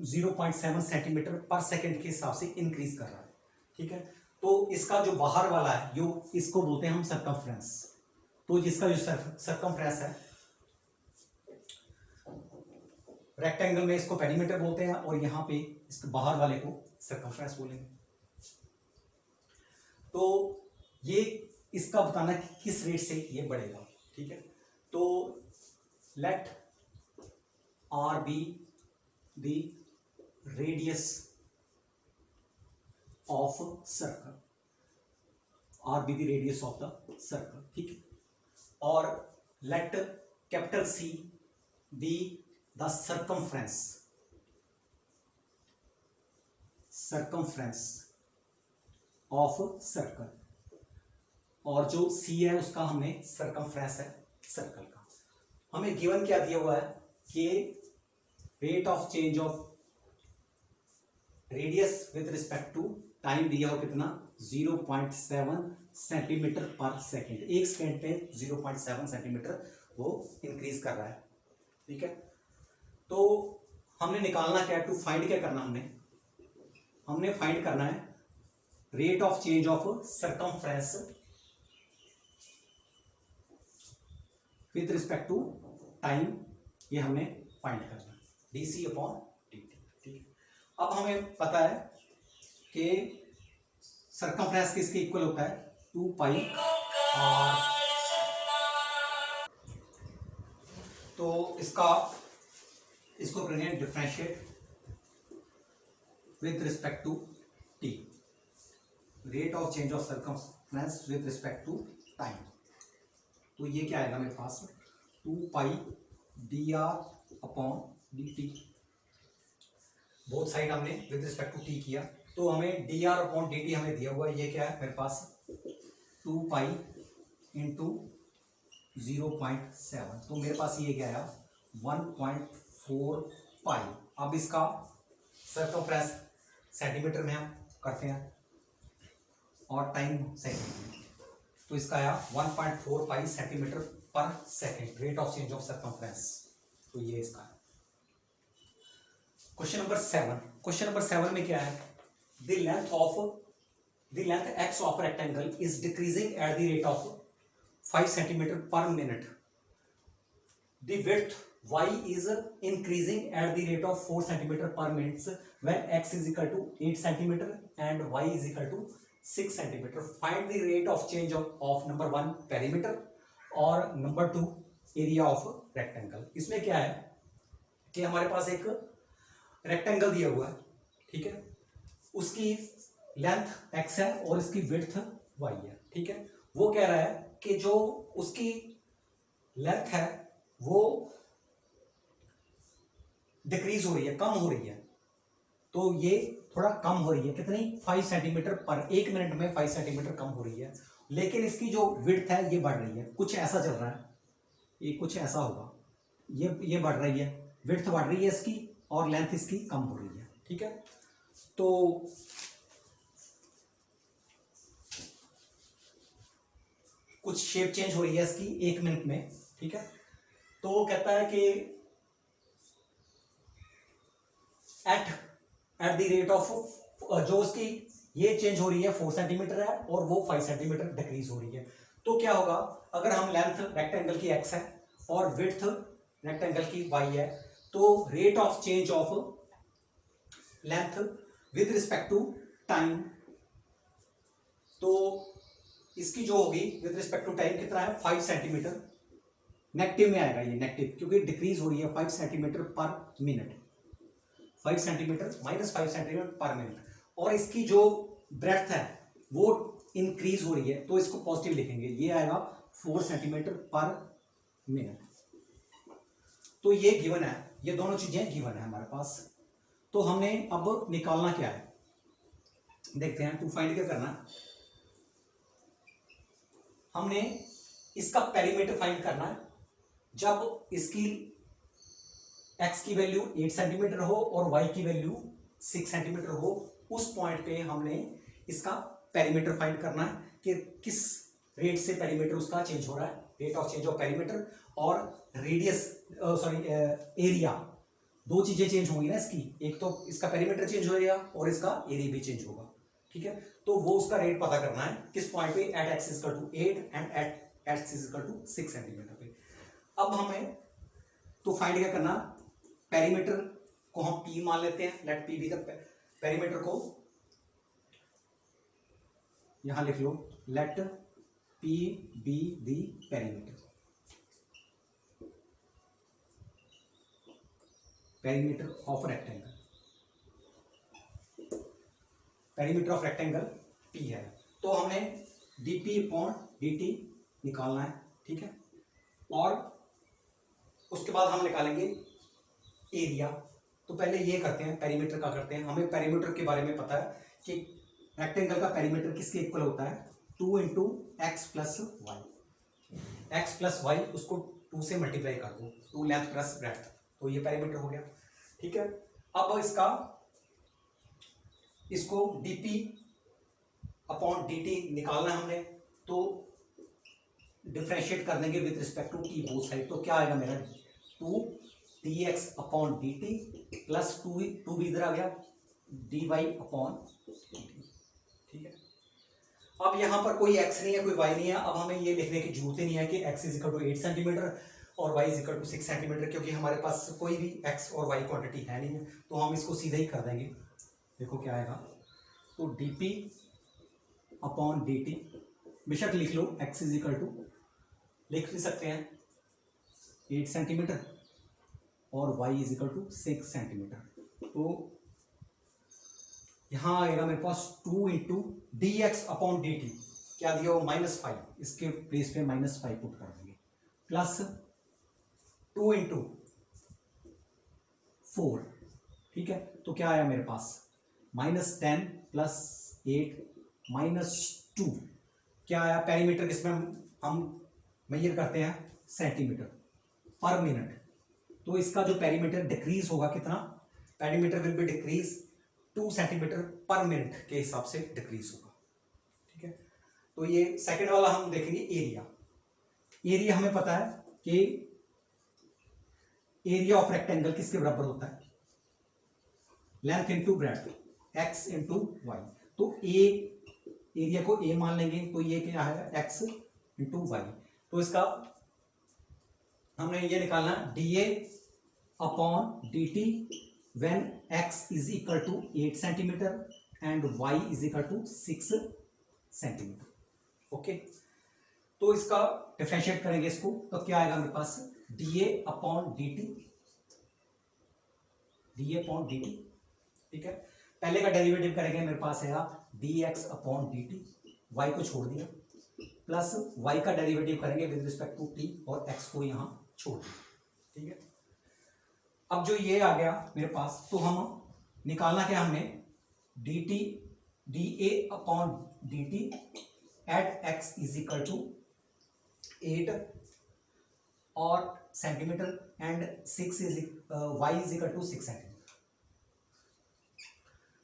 S1: 0.7 सेंटीमीटर पर सेकंड के हिसाब से इंक्रीज कर रहा है, ठीक है। तो इसका जो बाहर वाला है, जो इसको बोलते हैं हम सरकमफ्रेंस, तो जिसका जो सरकमफ्रेंस है, रेक्टेंगल में इसको पेरीमीटर बोलते हैं और यहाँ पे इसके बाहर वाले को सरकमफ्रेंस बोलेंगे। तो ये इसका बताना कि किस रेट से ये बढ़ेगा, ठीक है। तो let r be the radius of circle, r be the radius of the circle, ठीक है। और let capital C be the circumference of circle, और जो सी है उसका हमें सर्कमफ्रेंस है सर्कल का। हमें गिवन क्या दिया हुआ है कि rate of change of radius with respect to time दिया हो कितना 0.7 सेंटीमीटर पर सेकेंड, एक सेकेंड पे 0.7 सेंटीमीटर वो इंक्रीज कर रहा है। ठीक है, तो हमने निकालना क्या है, टू फाइंड क्या करना, हमने फाइंड करना है rate of change of circumference with respect to time, ये हमने फाइंड करना है डीसी अपॉन dt। ठीक है, अब हमें पता है कि सरकमफ्रेंस किसके इक्वल होता है 2 पाई r। तो इसको करेंगे differentiate with respect to t, rate of change of circumference with respect to time. तो ये क्या आएगा मेरे पास 2 pi dr upon dt, both side हमने विद रिस्पेक्ट टू t किया, तो हमें dr अपॉन dt हमें दिया हुआ है, ये क्या है मेरे पास 2 पाई इंटू 0.7, तो मेरे पास ये क्या आया 1.4 पाई। अब इसका सरकमफ्रेंस सेंटीमीटर में हम करते हैं और टाइम सेकेंड, तो इसका आया 1.4 पाई सेंटीमीटर पर second, rate of change of circumference. तो ये इसका है। क्वेश्चन नंबर 7 में क्या है, the length x of rectangle is decreasing eight the rate of 5 centimetre पर minute, the width y is increasing at the rate of 4 centimeter per minute when x is equal to 8 centimeter and y is equal to 6 centimeter. Find the rate of change of number 1 perimeter और number 2 area of rectangle। इसमें क्या है कि हमारे पास एक रेक्टेंगल दिया हुआ है, ठीक है, उसकी लेंथ x है और इसकी विड्थ y है। ठीक है, वो कह रहा है कि जो उसकी लेंथ है वो डिक्रीज हो रही है, कम हो रही है, तो ये थोड़ा कम हो रही है, कितनी 5 सेंटीमीटर पर, एक मिनट में 5 सेंटीमीटर कम हो रही है, लेकिन इसकी जो विड्थ है ये बढ़ रही है, कुछ ऐसा चल रहा है, ये कुछ ऐसा होगा, ये बढ़ रही है, विड्थ बढ़ रही है इसकी और लेंथ इसकी कम हो रही है। ठीक है, तो कुछ शेप चेंज हो रही है इसकी एक मिनट में। ठीक है, तो वो कहता है कि एट द रेट ऑफ, जो उसकी ये चेंज हो रही है 4 सेंटीमीटर है और वो 5 सेंटीमीटर डिक्रीज हो रही है, तो क्या होगा अगर हम लेंथ रेक्टेंगल की x है और विड्थ रेक्टेंगल की y है, तो rate of change of length with respect to time, तो इसकी जो होगी विद रिस्पेक्ट टू टाइम कितना है 5 सेंटीमीटर, नेगेटिव में आएगा ये, नेगेटिव क्योंकि डिक्रीज हो रही है 5 सेंटीमीटर पर मिनट, 5 सेंटीमीटर माइनस 5 सेंटीमीटर पर मिनट, और इसकी जो ब्रेड्थ है वो इंक्रीज हो रही है, तो इसको पॉजिटिव लिखेंगे, ये आएगा 4 सेंटीमीटर पर मिनट। तो ये गिवन है, ये दोनों चीजें गिवन है हमारे पास। तो हमने अब निकालना क्या है, देखते हैं, टू फाइंड क्या करना है, हमने इसका पेरीमीटर फाइंड करना है जब इसकी x की वैल्यू 8 सेंटीमीटर हो और y की वैल्यू 6 सेंटीमीटर हो, उस पॉइंट पे हमने इसका पेरीमीटर फाइंड करना है कि किस रेट से पेरीमीटर उसका चेंज हो रहा है, rate of change of perimeter और रेडियस, एरिया, दो चीजें चेंज होंगी ना इसकी, एक तो इसका पेरीमीटर चेंज होगा और इसका एरिया भी चेंज होगा। ठीक है, तो वो उसका रेट पता करना है किस पॉइंट पे, at x equal to 8 and at x equal to 6 centimetre पे। अब हमें तो फाइंड क्या करना, पेरीमीटर को हम p मान लेते हैं, let p be the perimeter, को यहां लिख लो, let p be the perimeter, perimeter of rectangle, perimeter of rectangle p है, तो हमें dp अपॉन dt निकालना है। ठीक है, और उसके बाद हम निकालेंगे एरिया। तो पहले ये करते हैं, पेरीमीटर का करते हैं, हमें पेरीमीटर के बारे में पता है कि रेक्टेंगल का पेरीमीटर किसके इक्वल होता है, 2 into x plus y, x plus y उसको 2 से मल्टीप्लाई कर दो, 2 लेंथ प्लस ब्रेड्थ, तो ये पेरीमीटर हो गया। ठीक है, अब इसको dp अपॉन डी टी निकालना है हमने, तो डिफ्रेंशिएट कर देंगे with respect to t both side. तो क्या आएगा मेरा 2 dx upon d t plus 2 भी इधर आ गया dy अपॉन dt। ठीक है, अब यहाँ पर कोई x नहीं है, कोई y नहीं है। अब हमें ये लिखने की जरूरत ही नहीं है कि x is equal to 8 centimetre और y is equal to 6 centimetre, क्योंकि हमारे पास कोई भी x और y क्वांटिटी है नहीं है। तो हम इसको सीधे ही कर देंगे। देखो क्या आएगा, तो dp अपॉन dt, बेशक लिख लो x इज इक्वल टू, लिख भी सकते हैं 8 सेंटीमीटर और y is equal to 6 centimetre. तो यहां आएगा मेरे पास 2 into d x upon d t, क्या दिया हो -5, इसके प्लेस पे -5 पुट कर देंगे, प्लस 2 इंटू 4। ठीक है, तो क्या आया मेरे पास -10 प्लस 8 -2, क्या आया पेरीमीटर, जिसमें हम मेजर करते हैं सेंटीमीटर पर मिनट। तो इसका जो पेरीमीटर डिक्रीज होगा कितना, perimeter will be decrease 2 centimetre पर मिनट के हिसाब से डिक्रीज होगा। ठीक है, तो ये सेकंड वाला हम देखेंगे एरिया। एरिया हमें पता है कि एरिया ऑफ रेक्टेंगल किसके बराबर होता है, length into breadth, x into y. तो ए एरिया को ए मान लेंगे, तो ये क्या है x इंटू वाई। तो इसका हमने ये निकालना d A upon d t when x is equal to 8 centimetre and y is equal to 6 centimetre. Okay, तो इसका डिफरेंशिएट करेंगे इसको, तो क्या आएगा मेरे पास डी ए अपॉन डी टी, डी ए अपॉन डी टी। ठीक है, पहले का डेरिवेटिव करेंगे, मेरे पास है d x upon d t, y को छोड़ दिया, प्लस वाई का डेरिवेटिव करेंगे विद रिस्पेक्ट टू टी और एक्स को यहां छोड़ दिया। ठीक है, अब जो ये आ गया मेरे पास, तो हम निकालना क्या हमने d t d A upon d t at x is equal to 8 और centimetre and 6 is y is equal to 6 centimetre.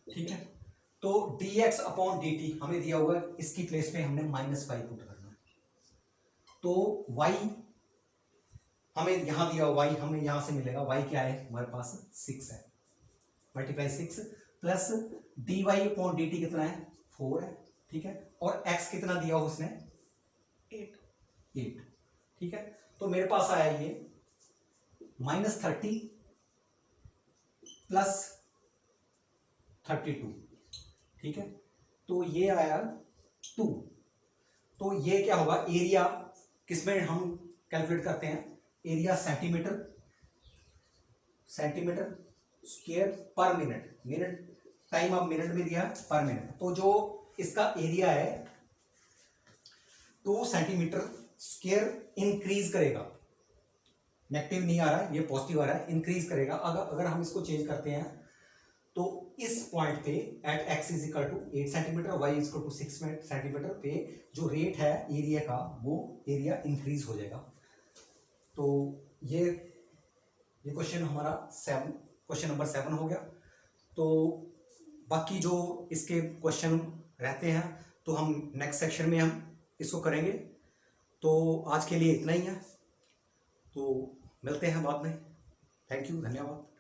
S1: ठीक है, तो d x upon d t हमें दिया हुआ है, इसकी प्लेस पे हमने -5 पुट करना है। तो वाई हमें यहां दिया हुआ, y हमें यहां से मिलेगा, y क्या है हमारे पास 6 है, multiply 6 plus d y upon d t कितना है 4 है। ठीक है, और x कितना दिया हो उसने 8। ठीक है, तो मेरे पास आया ये -30 प्लस 32। ठीक है, तो ये आया 2। तो ये क्या होगा, एरिया किसमें हम कैलकुलेट करते हैं, एरिया सेंटीमीटर स्क्वायर पर मिनट, मिनट टाइम अब मिनट में दिया पर मिनट। तो जो इसका एरिया है 2 सेंटीमीटर स्क्वायर इंक्रीज करेगा, नेगेटिव नहीं आ रहा है, ये पॉजिटिव आ रहा है, इंक्रीज करेगा। अगर हम इसको चेंज करते हैं तो इस पॉइंट पे at x is equal to 8 centimetre, y is equal to 6 centimetre पे जो रेट है एरिया का, वो एरिया इंक्रीज हो जाएगा। तो ये क्वेश्चन हमारा क्वेश्चन नंबर 7 हो गया। तो बाकी जो इसके क्वेश्चन रहते हैं तो हम नेक्स्ट सेक्शन में हम इसको करेंगे। तो आज के लिए इतना ही है, तो मिलते हैं बाद में। थैंक यू, धन्यवाद।